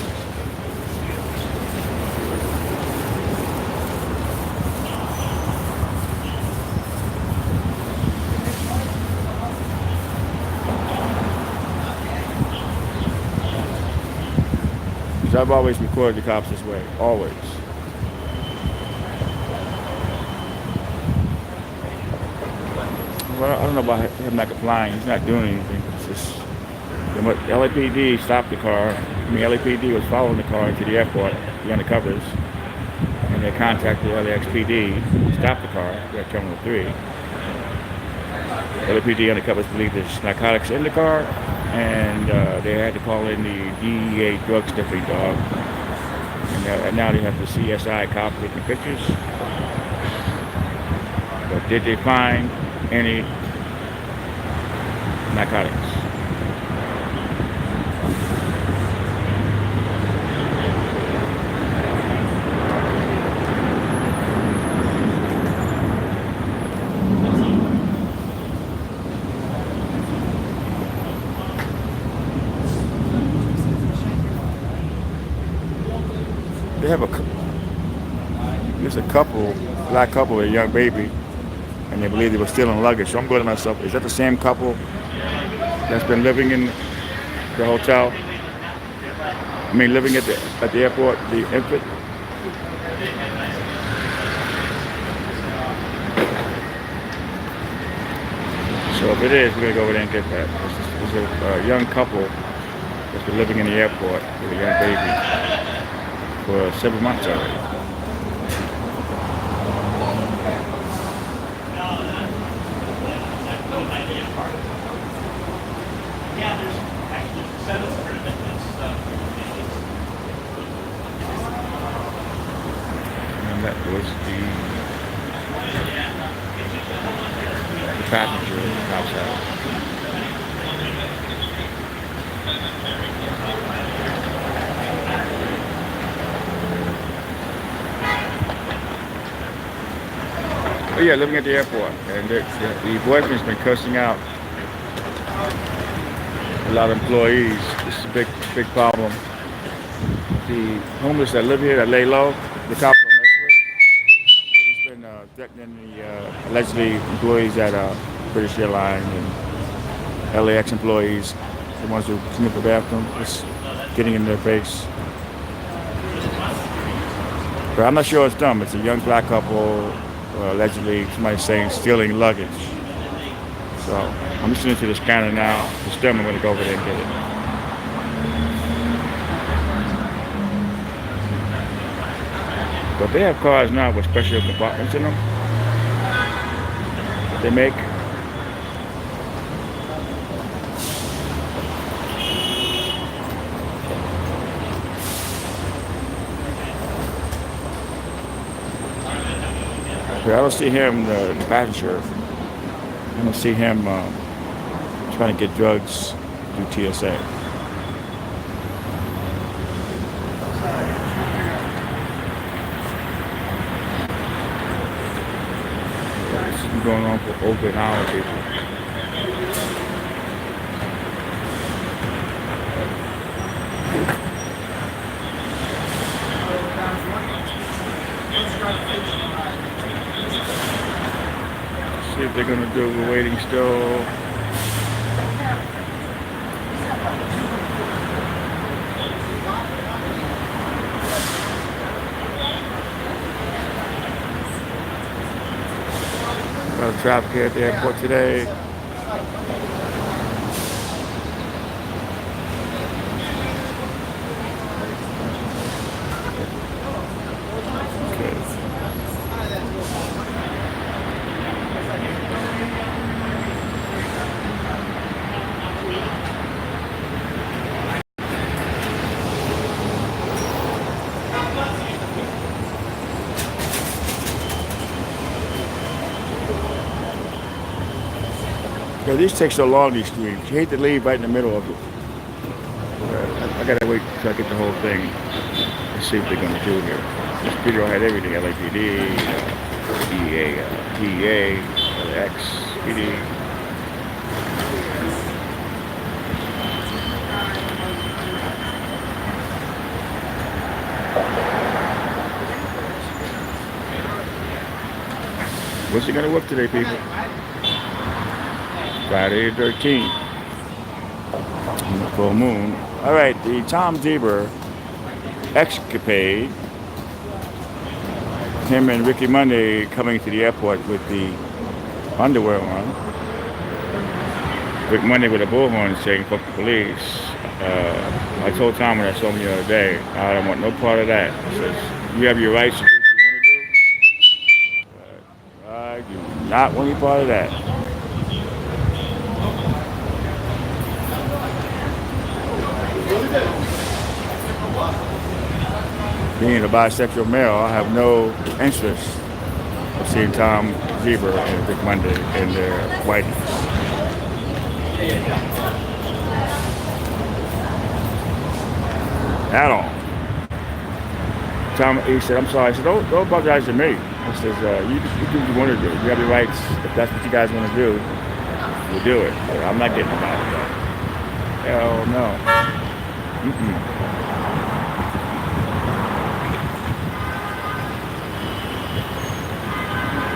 Because I've always recorded the cops this way, always. Well, I don't know about him not complying. He's not doing anything. It's just the LAPD stopped the car. I mean, LAPD was following the car to the airport, the undercovers, and they contacted LAXPD, stopped the car at Terminal 3. LAPD undercovers believe there's narcotics in the car, and they had to call in the DEA drug sniffing dog. And now they have the CSI cop taking pictures. But did they find any narcotics? They have there's a couple, black couple, a young baby, and they believe they were stealing luggage. So I'm going to myself, is that the same couple that's been living in the hotel? I mean, living at the airport, the infant? So if it is, we're going to go over there and get that. There's a young couple that's been living in the airport with a young baby for 7 months already. Yeah, there's actually 7 certificates. And that was the passenger outside. But yeah, living at the airport, and the boyfriend's been cussing out a lot of employees. This is a big problem. The homeless that live here that lay low, the cops don't mess with. He's been threatening the allegedly employees at British Airlines and LAX employees, the ones who clean up the bathroom, just getting in their face. But I'm not sure it's them. It's a young black couple, allegedly somebody saying stealing luggage. So I'm listening to the scanner now. It's them. I'm going to go over there and get it. But they have cars now with special compartments in them that they make. But I don't see him, the passenger. I don't see him trying to get drugs through TSA. This has been going on for over an hour, people. See if they're gonna do. We're waiting still. A lot of traffic here at the airport today. Yeah, these take so long, these streams. You hate to leave right in the middle of it. I gotta wait till I get the whole thing and see what they're gonna do here. This video had everything: LAPD, DEA, laxpd. What's it gonna work today, people? Friday the 13th. Full moon. All right, the Tom Zebra escapade. Him and Ricky Monday coming to the airport with the underwear on. Rick Monday with a bullhorn saying "fuck the police." I told Tom when I saw him the other day, I don't want no part of that. He says, "You have your rights to do what you want to do. I do not want any part of that." Being a bisexual male, I have no interest in seeing Tom Zebra and Rick Monday in their whiteness. At all. Tom, he said, "I'm sorry." I said, don't apologize to me. I says, you do what you want to do. You have your rights. If that's what you guys want to do, we'll do it. But I'm not getting involved with that. Hell no.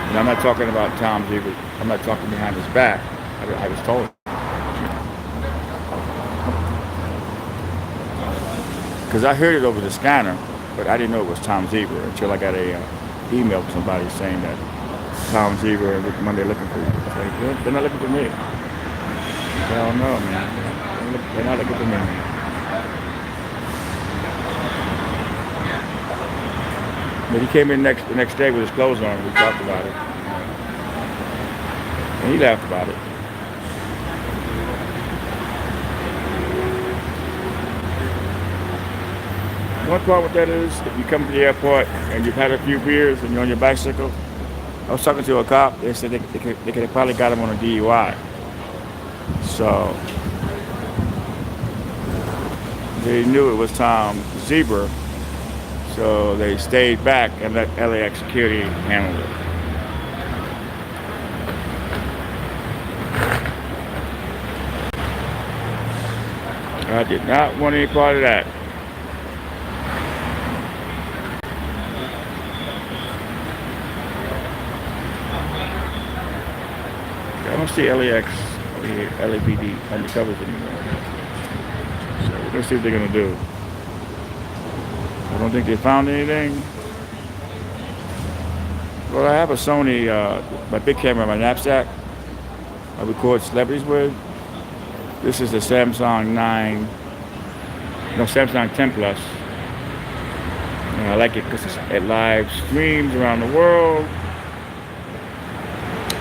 And I'm not talking about Tom Zebra. I'm not talking behind his back. I was told. Because I heard it over the scanner, but I didn't know it was Tom Zebra until I got a email from somebody saying that Tom Zebra and Rick Monday looking for you. Like, they're not looking for me. Hell no, man. They're not looking for me. But he came in the next day with his clothes on. We talked about it. And he laughed about it. one part with that is, if you come to the airport and you've had a few beers and you're on your bicycle, I was talking to a cop. They said they could have probably got him on a DUI. So they knew it was Tom Zebra, so they stayed back and let LAX security handle it. I did not want any part of that. I don't see LAX over here, LAPD undercovers anymore. So we're gonna see what they're gonna do. I don't think they found anything. Well, I have a Sony, my big camera, my knapsack. I record celebrities with. This is the Samsung 10 Plus. And I like it because it live streams around the world.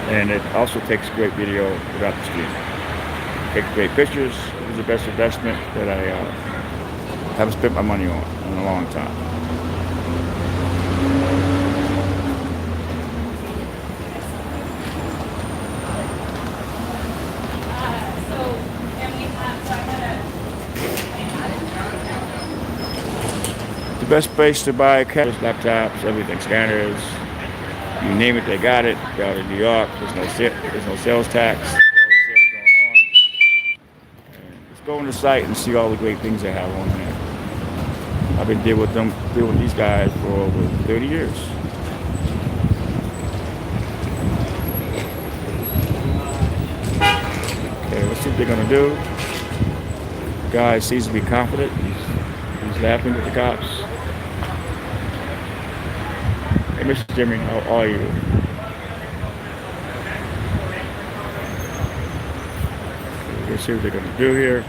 And it also takes great video without the screen. Takes great pictures. It was the best investment that I haven't spent my money on in a long time. The best place to buy cameras, laptops, everything, scanners, you name it, they got it. They're out in New York. There's no sales tax. There's no sales going on. And just go on the site and see all the great things they have on there. I've been dealing with these guys for over 30 years. Okay, let's see what they're gonna do. The guy seems to be confident. He's laughing at the cops. Hey, Mr. Jimmy, how are you? Let's see what they're gonna do here.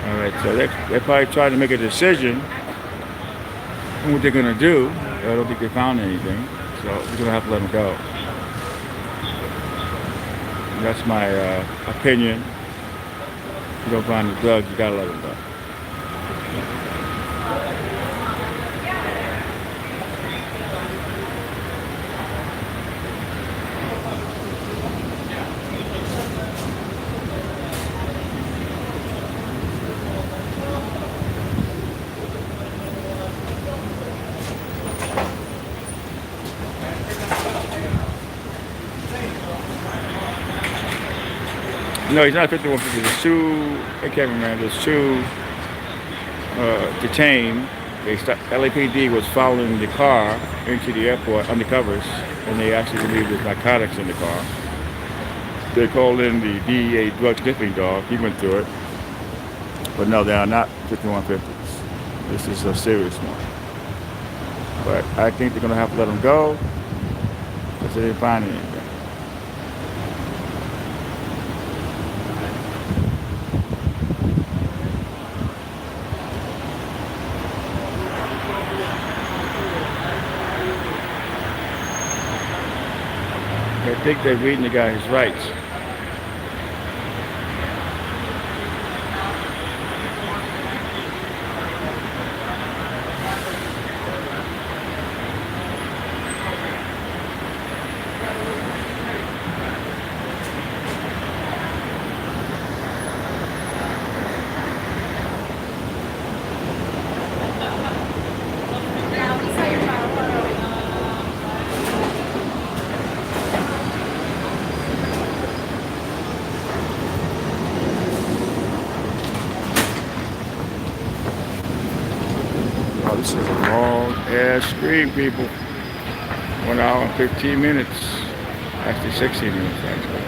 All right, so they're probably trying to make a decision on what they're gonna do. I don't think they found anything, so we're gonna have to let them go. That's my opinion. If you don't find the drugs, you gotta let them go. No, he's not 5150. There's two, hey cameraman, there's two detained. LAPD was following the car into the airport, undercovers, and they actually believed there's narcotics in the car. They called in the DEA drug sniffing dog. He went through it. But no, they are not 5150s. This is a serious one. But I think they're going to have to let them go because they didn't find anything. I think they're reading the guy his rights. Oh, this is a long ass screen, people. 1 hour and 15 minutes. Actually 16 minutes, actually.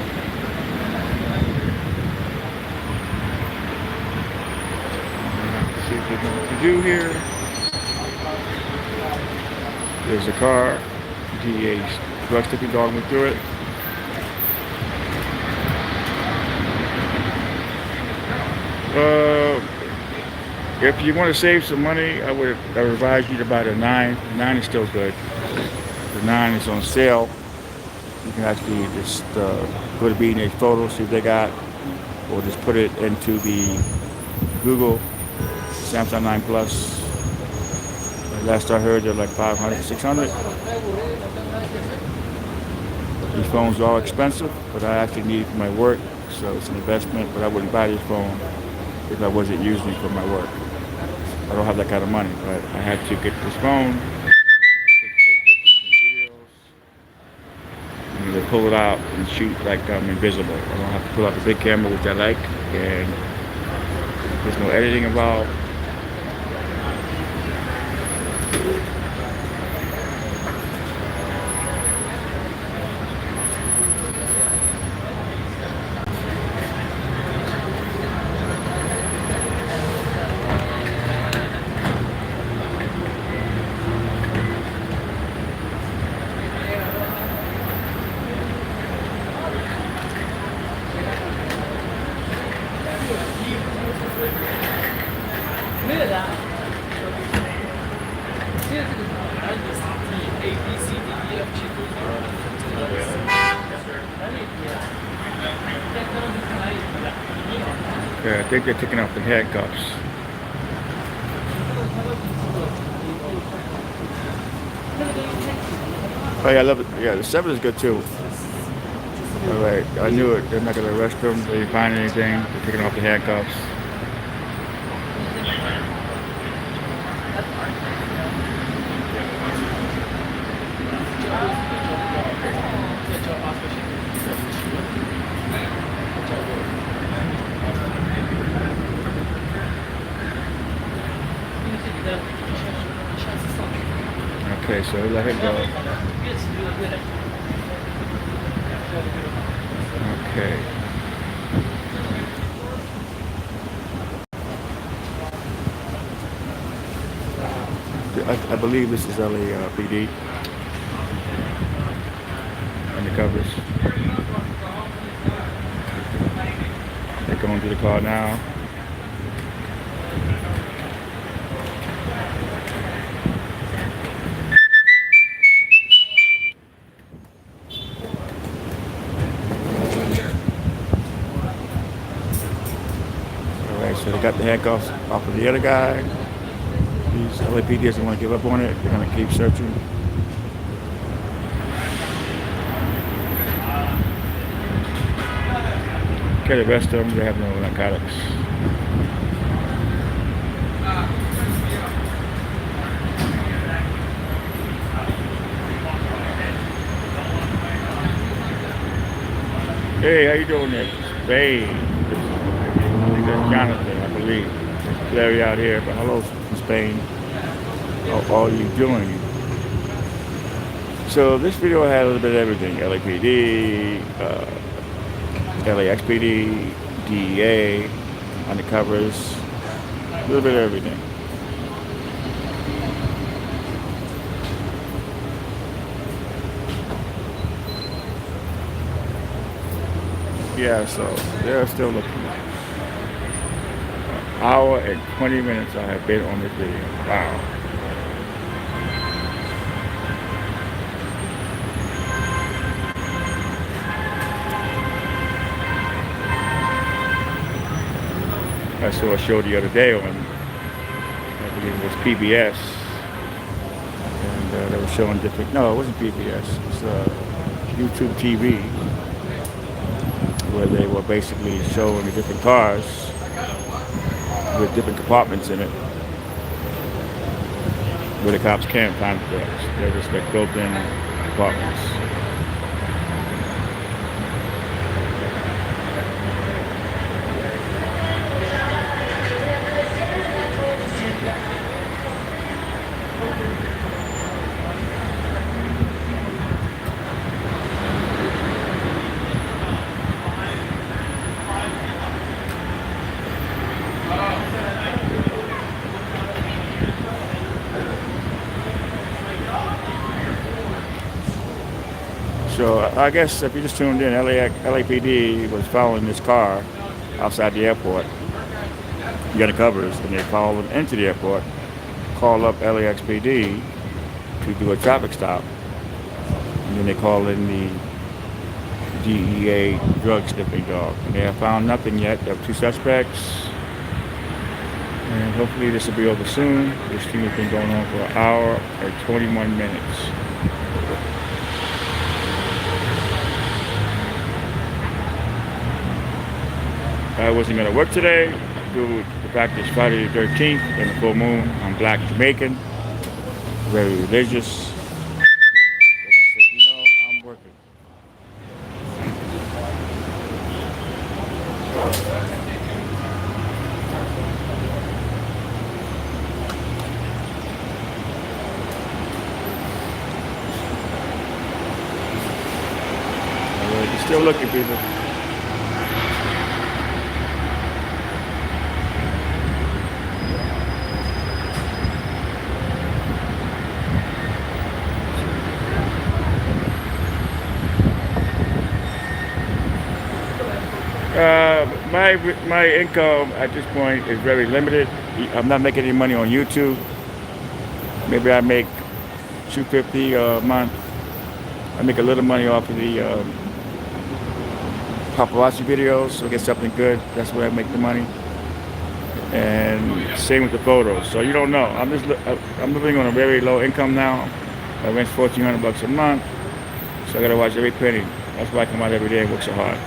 Let's see what they're going to do here. There's a car. DEA's drug sniffing dog went through it. If you want to save some money, I would advise you to buy the 9. 9 is still good. The 9 is on sale. You can actually just go to DEA Photos, see what they got, or just put it into the Google Samsung 9 Plus. Last I heard, they're like 500, 600. These phones are all expensive, but I actually need it for my work, so it's an investment. But I wouldn't buy this phone if I wasn't using it for my work. I don't have that kind of money, but I had to get this phone, take pictures and videos, and to pull it out and shoot like I'm invisible. I don't have to pull out the big camera, which I like, and there's no editing involved. Okay, I think they're taking off the handcuffs. Oh yeah, I love it. Yeah, the 7 is good too. All right, I knew it. They're not gonna arrest them. They didn't find anything. They're taking off the handcuffs. Okay, so let it go. Okay. I believe this is LAPD. Undercovers. They're going to the car now. So they got the handcuffs off of the other guy. These LAPD doesn't want to give up on it. They're going to keep searching. Okay, the rest of them, they have no narcotics. Hey, how you doing there? Babe. I think that's Jonathan, I believe. There's Larry out here, but hello from Spain. How are you doing? So this video had a little bit of everything. LAPD, LAXPD, DEA, undercovers, a little bit of everything. Yeah, so they're still looking. An hour and 20 minutes I have been on this video. Wow. I saw a show the other day on, I believe it was PBS, and they were showing different, no, it wasn't PBS, it was YouTube TV, where they were basically showing the different cars with different compartments in it, where the cops can't find the drugs. They're just like built-in compartments. So I guess if you just tuned in, LAPD was following this car outside the airport. You got the covers, and they followed them into the airport, called up LAXPD to do a traffic stop. And then they call in the DEA drug sniffing dog. And they have found nothing yet. They have 2 suspects. And hopefully this will be over soon. This thing has been going on for an hour and 21 minutes. I wasn't going to work today due to the fact it's Friday the 13th and the full moon. I'm black Jamaican, very religious. But I said, you know, I'm working. You're still looking, people. My income at this point is very limited. I'm not making any money on YouTube. Maybe I make $250 a month. I make a little money off of the paparazzi videos, so I get something good. That's where I make the money. And same with the photos. So you don't know. I'm living on a very low income now. My rent's $1,400 a month, so I gotta watch every penny. That's why I come out every day and work so hard.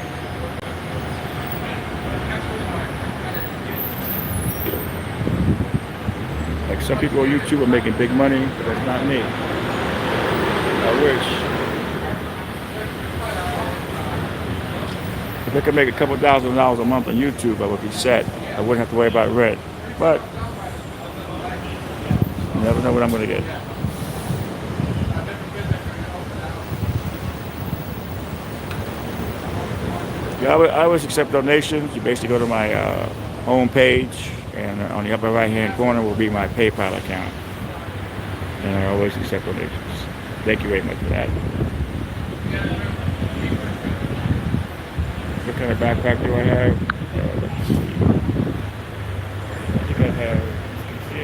Like some people on YouTube are making big money, but that's not me. I wish. If I could make a couple $1,000s a month on YouTube, I would be set. I wouldn't have to worry about rent. But you never know what I'm going to get. Yeah, I always accept donations. You basically go to my home page, and on the upper right-hand corner will be my PayPal account. And I always accept donations. Thank you very much for that. What kind of backpack do I have? Let's see. I think I have. You can see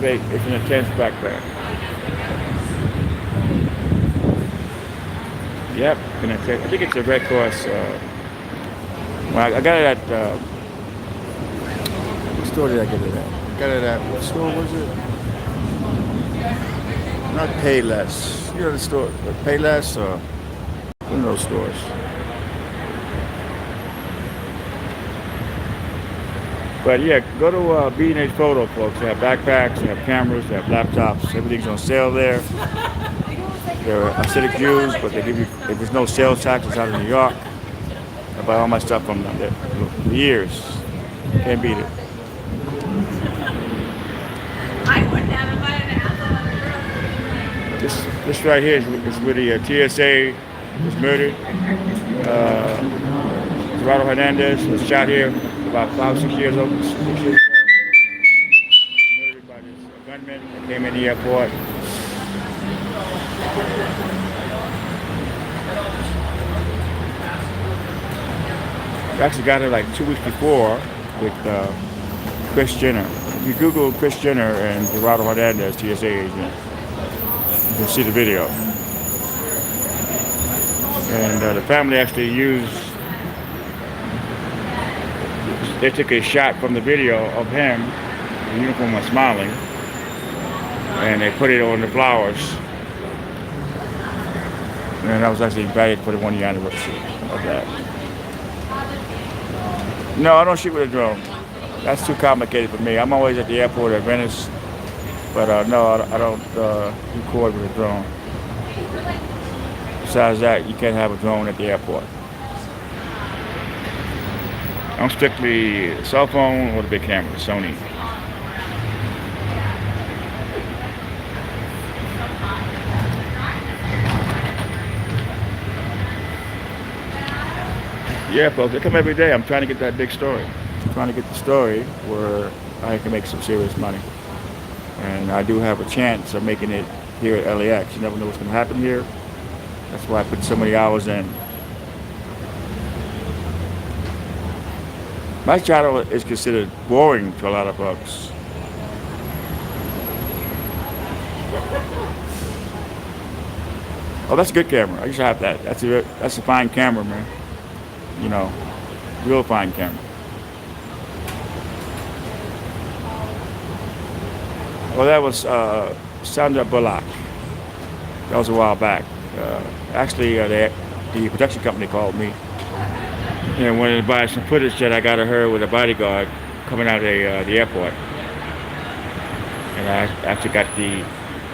it. It's an intense backpack. Yep, I think it's a Red Cross. Well, I got it at. What store did I get it at? I got it at. What store was it? Not Payless. You know the store, Payless or one of those stores. But yeah, go to B&H Photo, folks. They have backpacks, they have cameras, they have laptops. Everything's on sale there. They're acidic Jews, but they give you, if there's no sales tax, it's out of New York. I buy all my stuff from them there for years. Can't beat it. I wouldn't have invited an asshole on the girl. This right here is where the TSA was murdered. Gerardo Hernandez was shot here about 5 or 6 years ago. Murdered by this gunman that came in the airport. We actually got it like 2 weeks before with Chris Jenner. If you Google Chris Jenner and Gerardo Hernandez, TSA agent, you can see the video. And the family actually they took a shot from the video of him, the uniform was smiling, and they put it on the flowers. And I was actually invited for the 1 year anniversary of that. No, I don't shoot with a drone. That's too complicated for me. I'm always at the airport at Venice, but no, I don't record with a drone. Besides that, you can't have a drone at the airport. I'm strictly cell phone or the big camera, Sony. Yeah, folks, they come every day. I'm trying to get that big story. I'm trying to get the story where I can make some serious money. And I do have a chance of making it here at LAX. You never know what's going to happen here. That's why I put so many hours in. My channel is considered boring to a lot of folks. Oh, that's a good camera. I used to have that. That's a fine camera, man. You know, real fine camera. Well, that was Sandra Bullock. That was a while back. Actually, the production company called me and wanted to buy some footage that I got of her with a bodyguard coming out of the airport. And I actually got the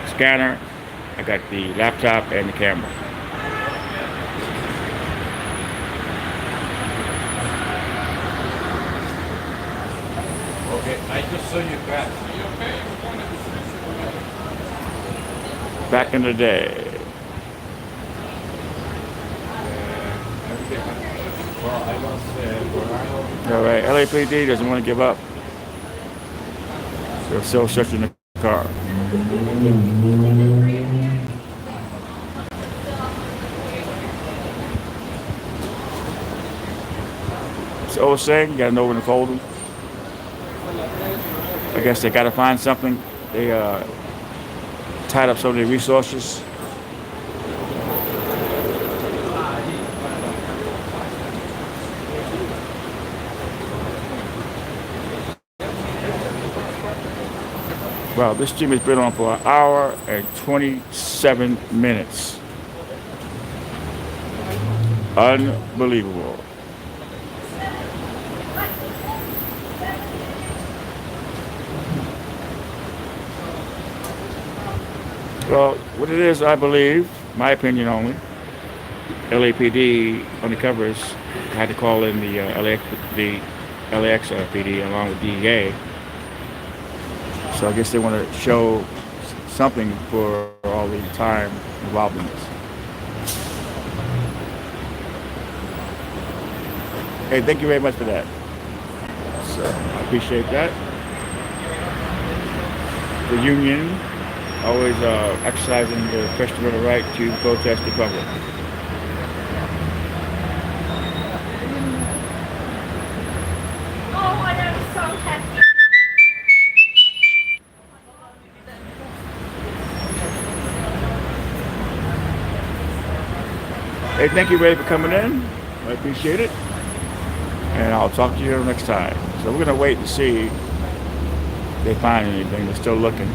scanner, I got the laptop, and the camera. Okay, I just saw you back. Back in the day. Well, I was where I All right, LAPD doesn't want to give up. They're still searching the car. It's the old saying, you gotta know when to fold them. I guess they gotta find something. They tied up so many resources. Wow, this stream has been on for 1 hour and 27 minutes. Unbelievable. Well, what it is, I believe, my opinion only, LAPD undercovers had to call in the LAXPD along with DEA. So I guess they want to show something for all the time involved in this. Hey, thank you very much for that. So I appreciate that. The union always exercising the First Amendment right to protest the public. Oh, I am so happy. Hey, thank you, Ray, for coming in. I appreciate it. And I'll talk to you next time. So we're going to wait and see if they find anything. They're still looking.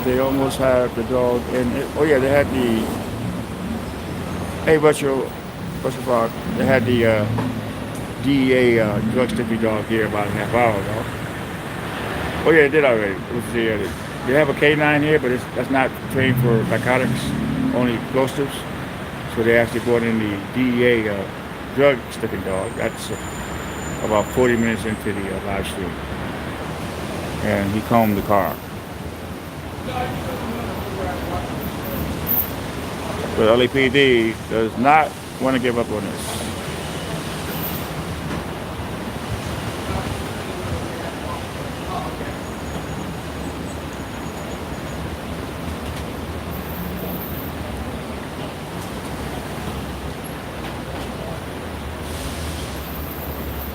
They almost have the dog in it. Oh yeah, they had the Buster Frog. They had the DEA drug sticky dog here about a half hour ago. Oh yeah, they did already. It was they have a Canine here, but that's not trained for narcotics, only explosives. So they actually brought in the DEA drug sticking dog. That's about 40 minutes into the live stream, and he combed the car. But LAPD does not want to give up on this.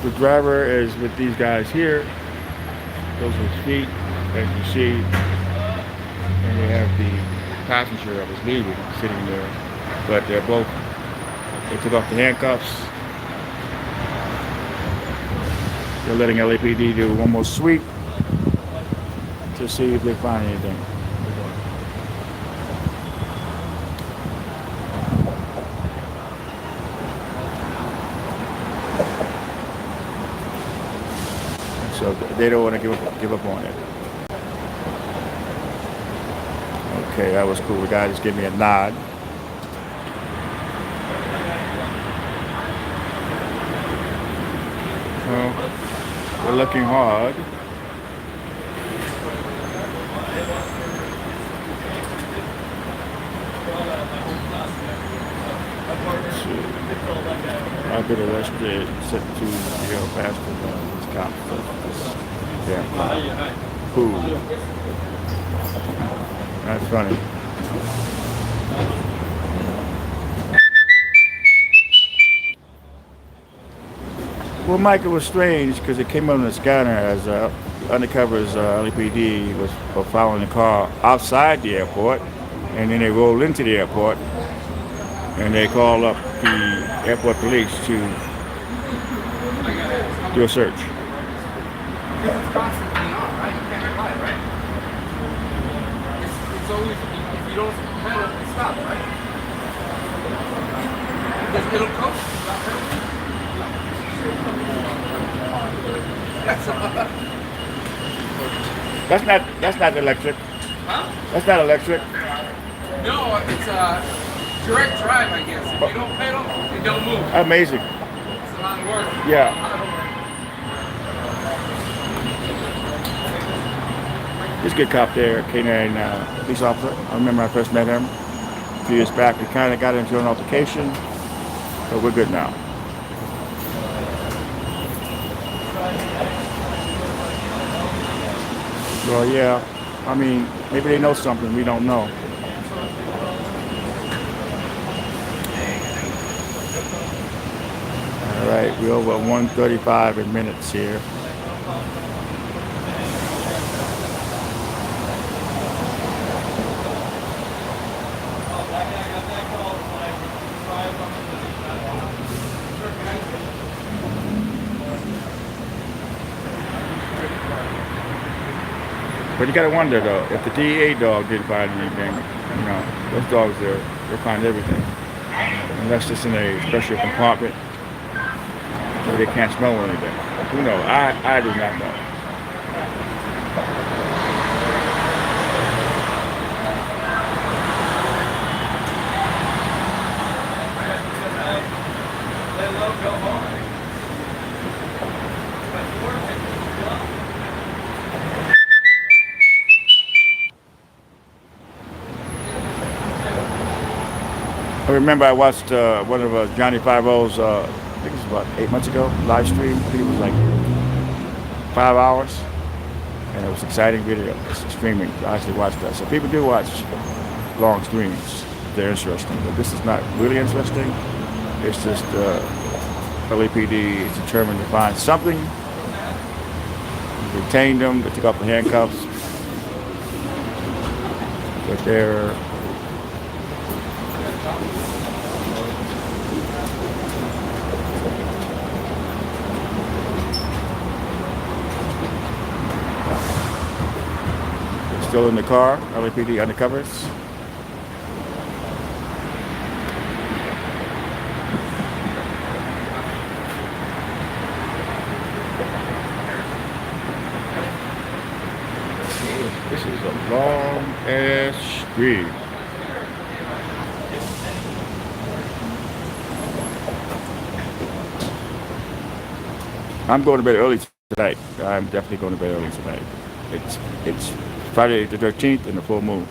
The driver is with these guys here. Those are his feet, as you see. And they have the passenger that was leaving sitting there. But they took off the handcuffs. They're letting LAPD do one more sweep to see if they find anything. So they don't want to give up on it. Okay, that was cool. The guy just gave me a nod. Well, they're looking hard. been arrested, sent to jail faster than these cops. This damn cop. Fool. That's funny. Well, Mike, it was strange because it came up on the scanner as undercovers LAPD was following the car outside the airport, and then they rolled into the airport, and they called up the airport police to do a search. It's constantly on, right? You can't apply, right? It's always, if you don't pedal, it stops, right? It'll coast. That's not electric. Huh? That's not electric. No, it's direct drive, I guess. If you don't pedal, it don't move. Amazing. It's a lot of work. Yeah. This good cop there, Canine police officer. I remember I first met him a few years back. We kind of got into an altercation, but we're good now. Well, yeah. I mean, maybe they know something we don't know. All right, we're over 1:35 in minutes here. But you gotta wonder though, if the DEA dog didn't find anything, you know, those dogs they'll find everything. Unless it's in a special compartment where they can't smell anything. Who knows? I do not know. I remember I watched one of Johnny Five-O's, I think it was about 8 months ago, live stream. I think it was like 5 hours. And it was exciting video. It's streaming. I actually watched that. So people do watch long streams. They're interesting. But this is not really interesting. It's just LAPD is determined to find something. They detained them. They took off the handcuffs. But they're still in the car, LAPD undercovers. This is a long ass street. I'm going to bed early tonight. I'm definitely going to bed early tonight. It's Friday the 13th and the full moon.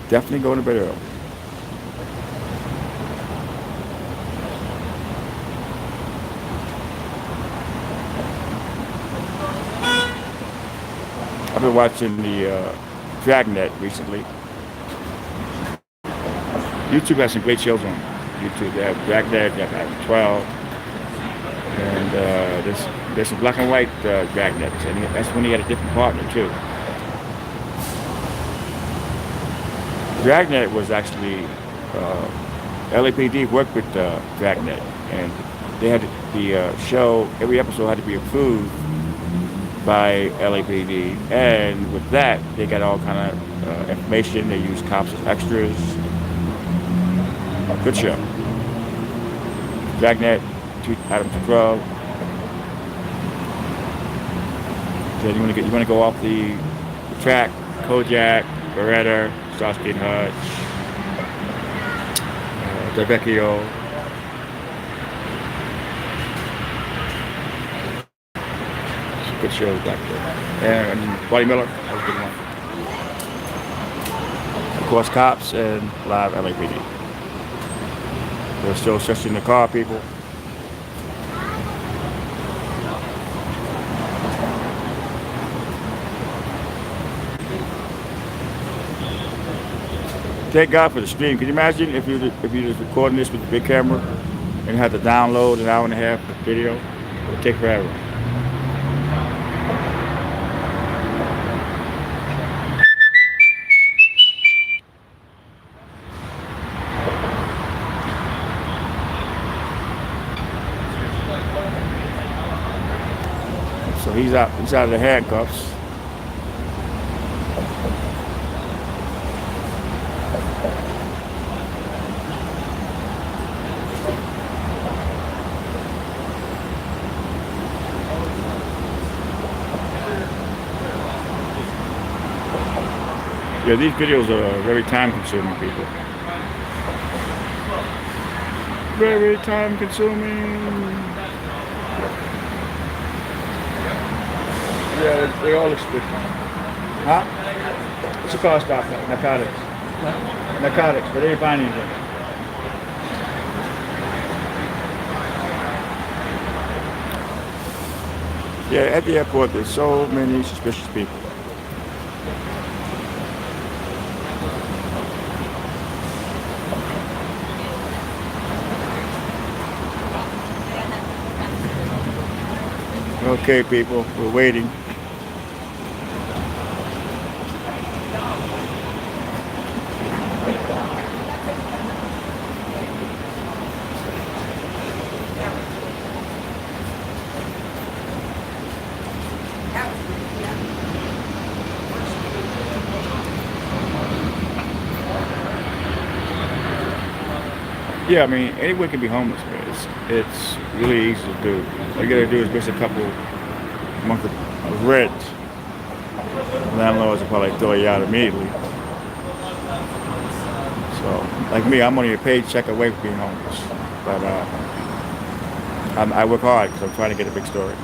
Definitely going to bed early. I've been watching the Dragnet recently. YouTube has some great shows on YouTube. They have Dragnet, they have 12. And there's some black and white Dragnets. And that's when he had a different partner too. Dragnet was actually, LAPD worked with Dragnet, and they had the show, every episode had to be approved by LAPD, and with that, they got all kind of information. They used cops as extras. Good show. Dragnet, Adam to 12. Then you want to go off the track, Kojak, Beretta, Starsky and Hutch, Delvecchio. Some good shows back there. And Buddy Miller, that was a good one. Of course, Cops and live LAPD. They're still searching the car, people. thank God for the stream. Can you imagine if you was recording this with the big camera and had to download an hour and a half of video? It would take forever. So he's out of the handcuffs. Yeah, these videos are very time consuming, people. Very time consuming. Yeah, they all expensive. Huh? What's the car stop at? Narcotics. Narcotics, but they didn't find anything. Yeah, at the airport, there's so many suspicious people. Okay, people, we're waiting. Yeah, I mean, anyone can be homeless, but it's really easy to do. All you gotta do is miss a couple months of rent. Landlords will probably throw you out immediately. So, like me, I'm only a paycheck away from being homeless. But I work hard because I'm trying to get a big story.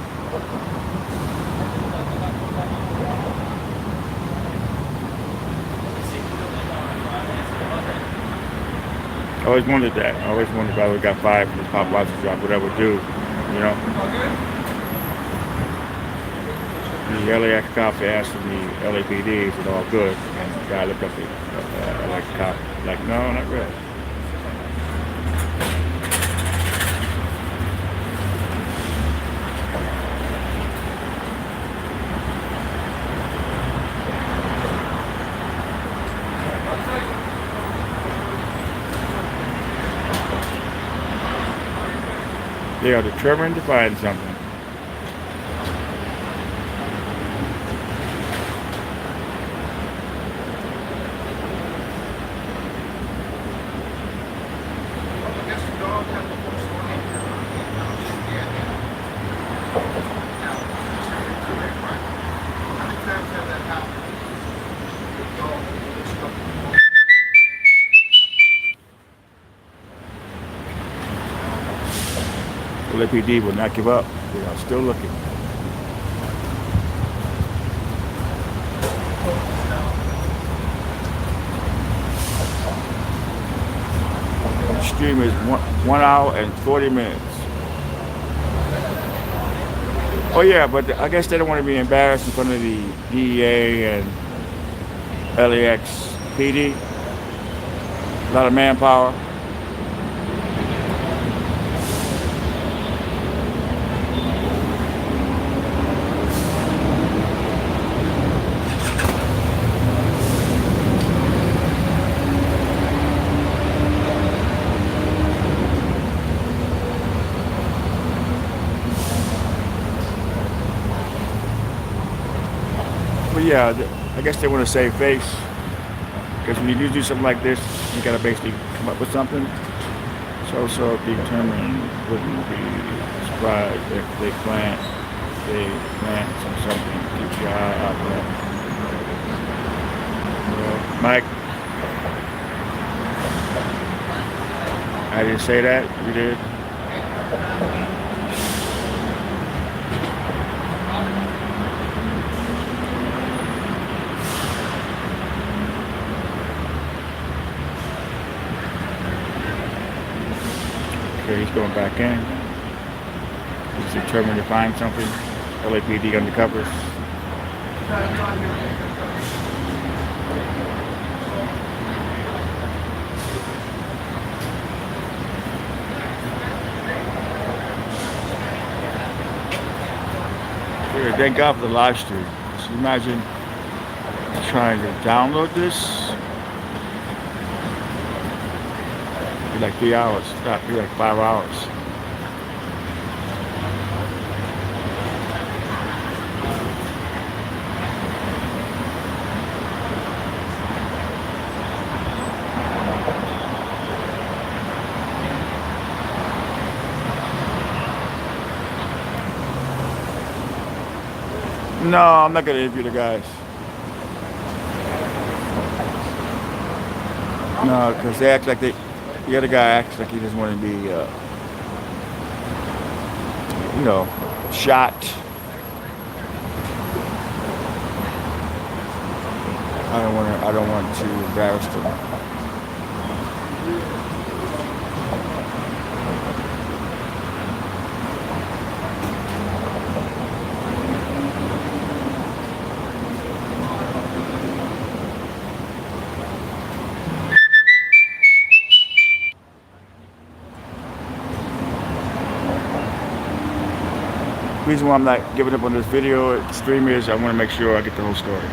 I always wondered that. I always wondered if I would got fired from this paparazzi job, what I would do, you know? The LAX cop asked the LAPD, is it all good? And the guy looked up at LAX cop, like, no, not really. They are determined to find something. LAPD will not give up. They are still looking. The stream is 1 hour and 40 minutes. Oh yeah, but I guess they don't want to be embarrassed in front of the DEA and LAPD. A lot of manpower. But yeah, I guess they want to save face. Because when you do something like this, you gotta basically come up with something. So determined wouldn't be surprised if they plant something. Keep your eye out for that. Mike, I didn't say that. You did. He's going back in. He's determined to find something. LAPD undercovers. thank God for the live stream. Just imagine trying to download this. It'd be like 3 hours. It'd be like 5 hours. No, I'm not gonna interview the guys. No, because they act like the other guy acts like he doesn't want to be, shot. I don't want to embarrass them. The reason why I'm not giving up on this video stream is I want to make sure I get the whole story.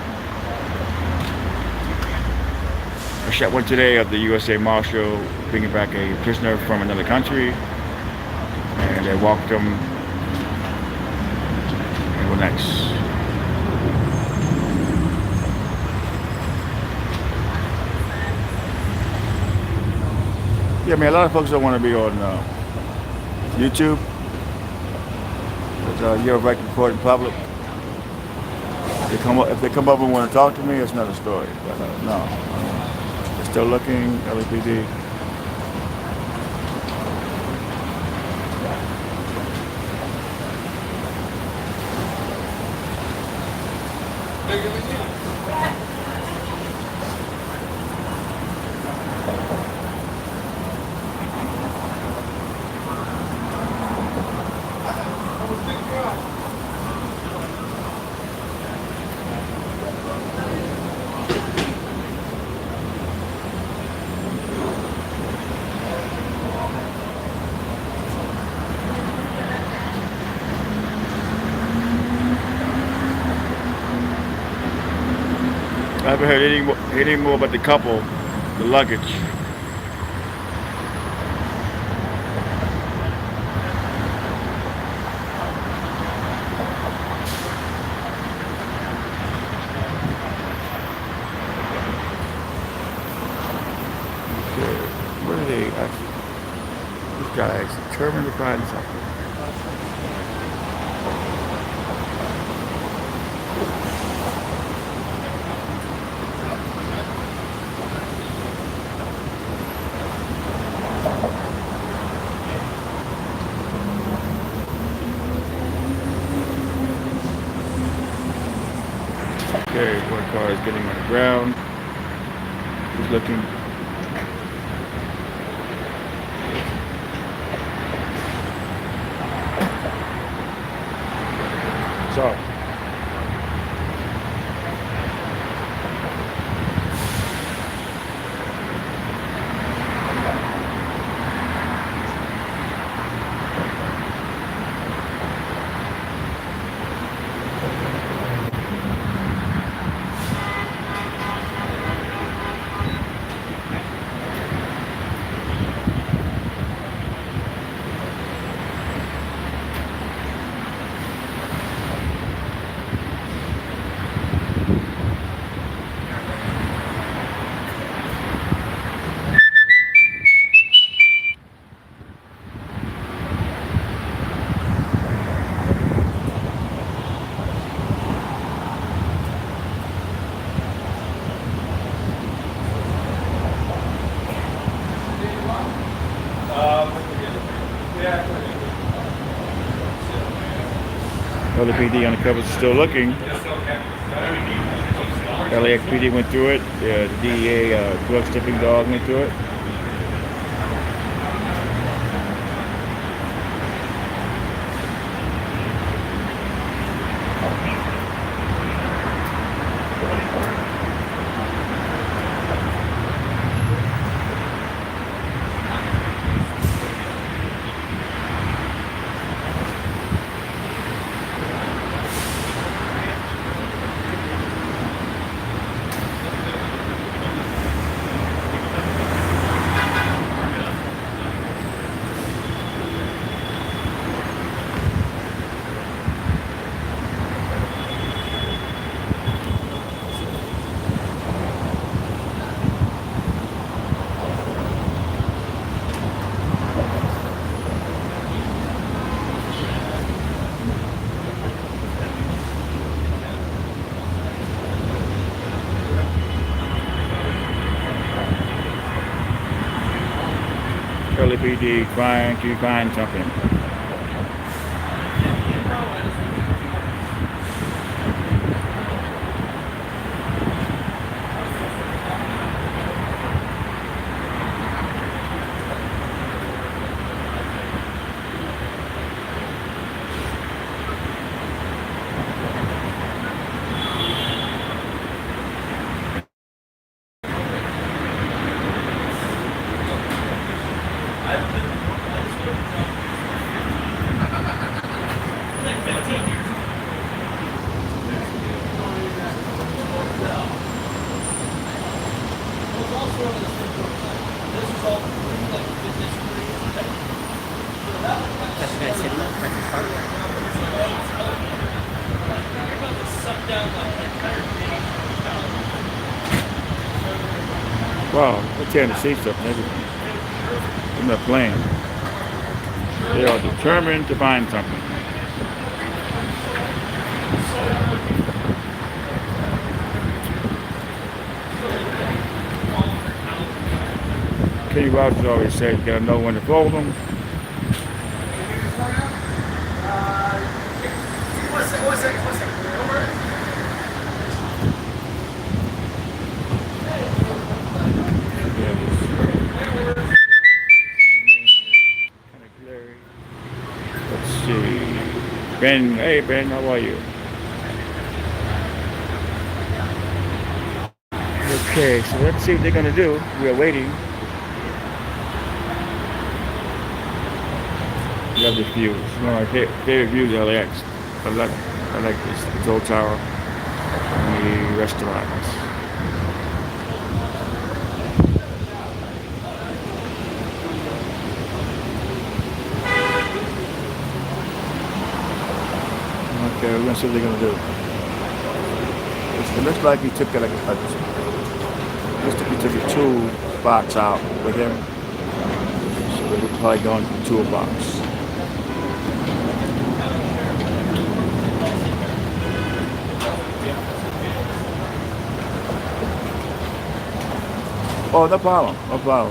I shot one today of the USA Marshal bringing back a prisoner from another country, and they walked him and were nice. Yeah, I mean, a lot of folks don't want to be on YouTube. You're a right recording public. If they come up and want to talk to me, it's another story. But no, they're still looking. LAPD. I haven't heard any more about the couple, the luggage. Okay, what are they actually? This guy is determined to find something. Okay, one car is getting on the ground. He's looking. Sorry. LAPD undercovers are still looking. LAXPD went through it. The DEA drug sniffing dog went through it. LAPD trying to find something. Wow, they're tearing the seats up and everything. I'm not playing. They are determined to find something. Kenny Rogers always said you gotta know when to fold them. One second. Don't worry. Let's see. Ben, hey Ben, how are you? Okay, so let's see what they're gonna do. We are waiting. Love this view. It's one of my favorite views of LAX. I like this. The Toll Tower and the restaurants. Okay, we're gonna see what they're gonna do. It looks like he took like he took a tool box out with him. So we're probably going to the toolbox. Oh, no problem.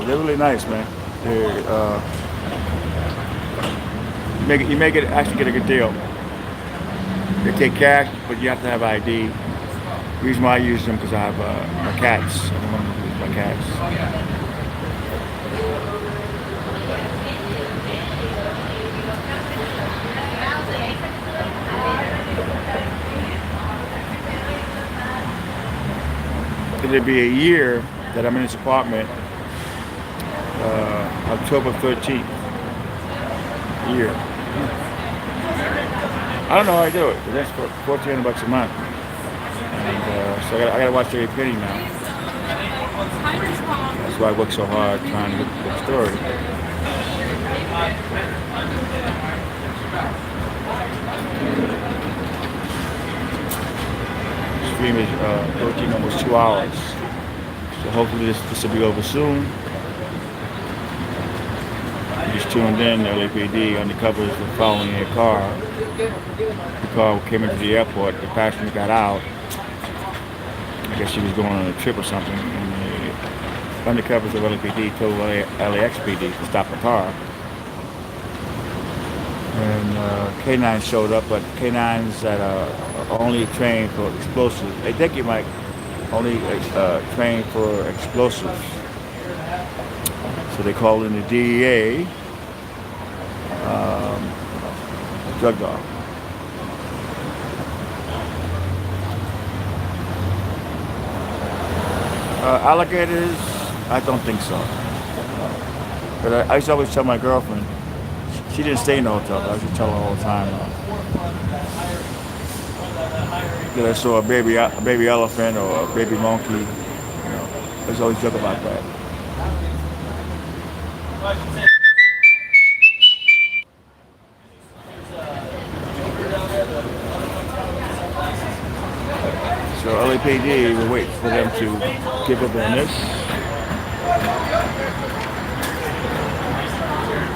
They're really nice, man. You make it actually get a good deal. They take cash, but you have to have ID. The reason why I use them because I have my cats. I don't want to lose my cats. It'll be a year that I'm in this apartment. October 13th. A year. I don't know how I do it, but that's for $1,400 a month. And so I gotta watch every penny now. That's why I work so hard trying to get the story. The stream is working almost 2 hours. So hopefully this will be over soon. You just tuned in, LAPD undercovers were following a car. The car came into the airport, the passenger got out. I guess she was going on a trip or something, and the undercovers of LAPD told LAXPD to stop the car. And Canine showed up, but Canines that are only trained for explosives. They think you might only train for explosives. So they called in the DEA drug dog. Alligators, I don't think so. But I used to always tell my girlfriend, she didn't stay in the hotel, but I used to tell her all the time that I saw a baby elephant or a baby monkey. You know, I used to always joke about that. So LAPD will wait for them to give up on this.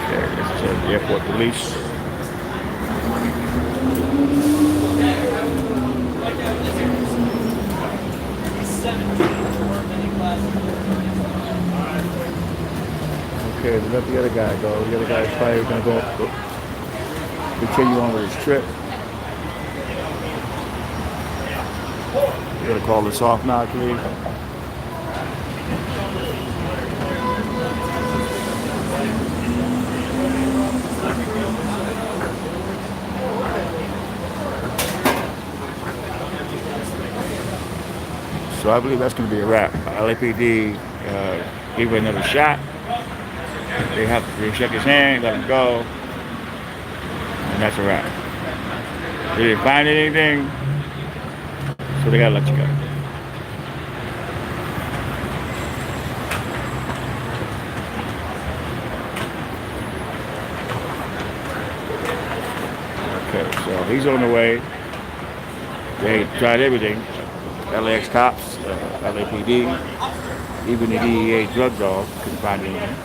Okay, this is the airport police. Okay, we let the other guy go. The other guy's probably gonna go continue on with his trip. We're gonna call this off now, please. So I believe that's going to be a wrap. LAPD gave him another shot. They shook his hand, let him go, and that's a wrap. They didn't find anything, so they got to let you go. Okay, so he's on the way. They tried everything. LAX cops, LAPD, even the DEA drug dog couldn't find anything.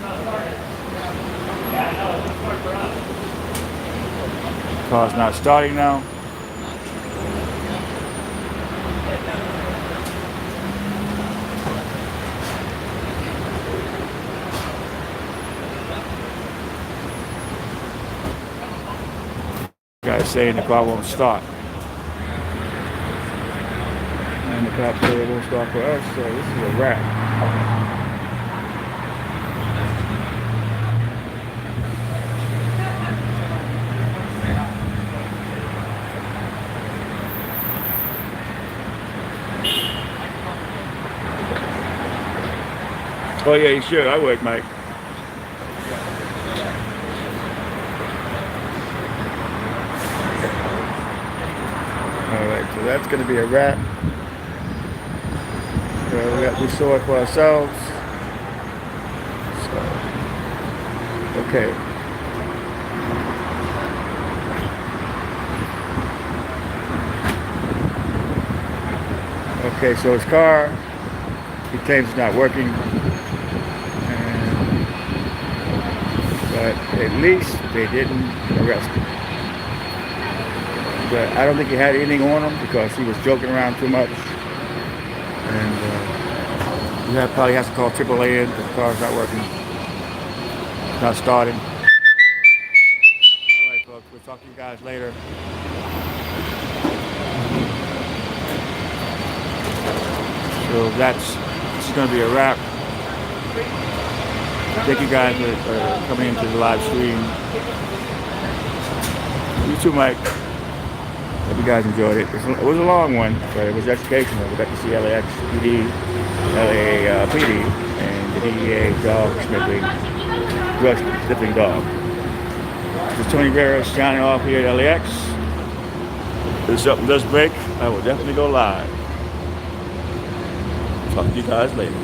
Car's not starting now. Guy's saying the car won't start. And the cops say it won't start for us, so this is a wrap. Oh yeah, you should. I would, Mike. Alright, so that's going to be a wrap. We saw it for ourselves. So, okay. Okay, so his car, he claims it's not working. But at least they didn't arrest him. But I don't think he had anything on him because he was joking around too much. And you probably have to call AAA in because the car's not working. It's not starting. Alright folks, we'll talk to you guys later. So this is going to be a wrap. Thank you guys for coming into the live stream. You too, Mike. Hope you guys enjoyed it. It was a long one, but it was educational. We got to see LAPD, and the DEA dog sniffing, drug sniffing dog. This is Tony Rivera signing off here at LAX. If something does break, I will definitely go live. Talk to you guys later.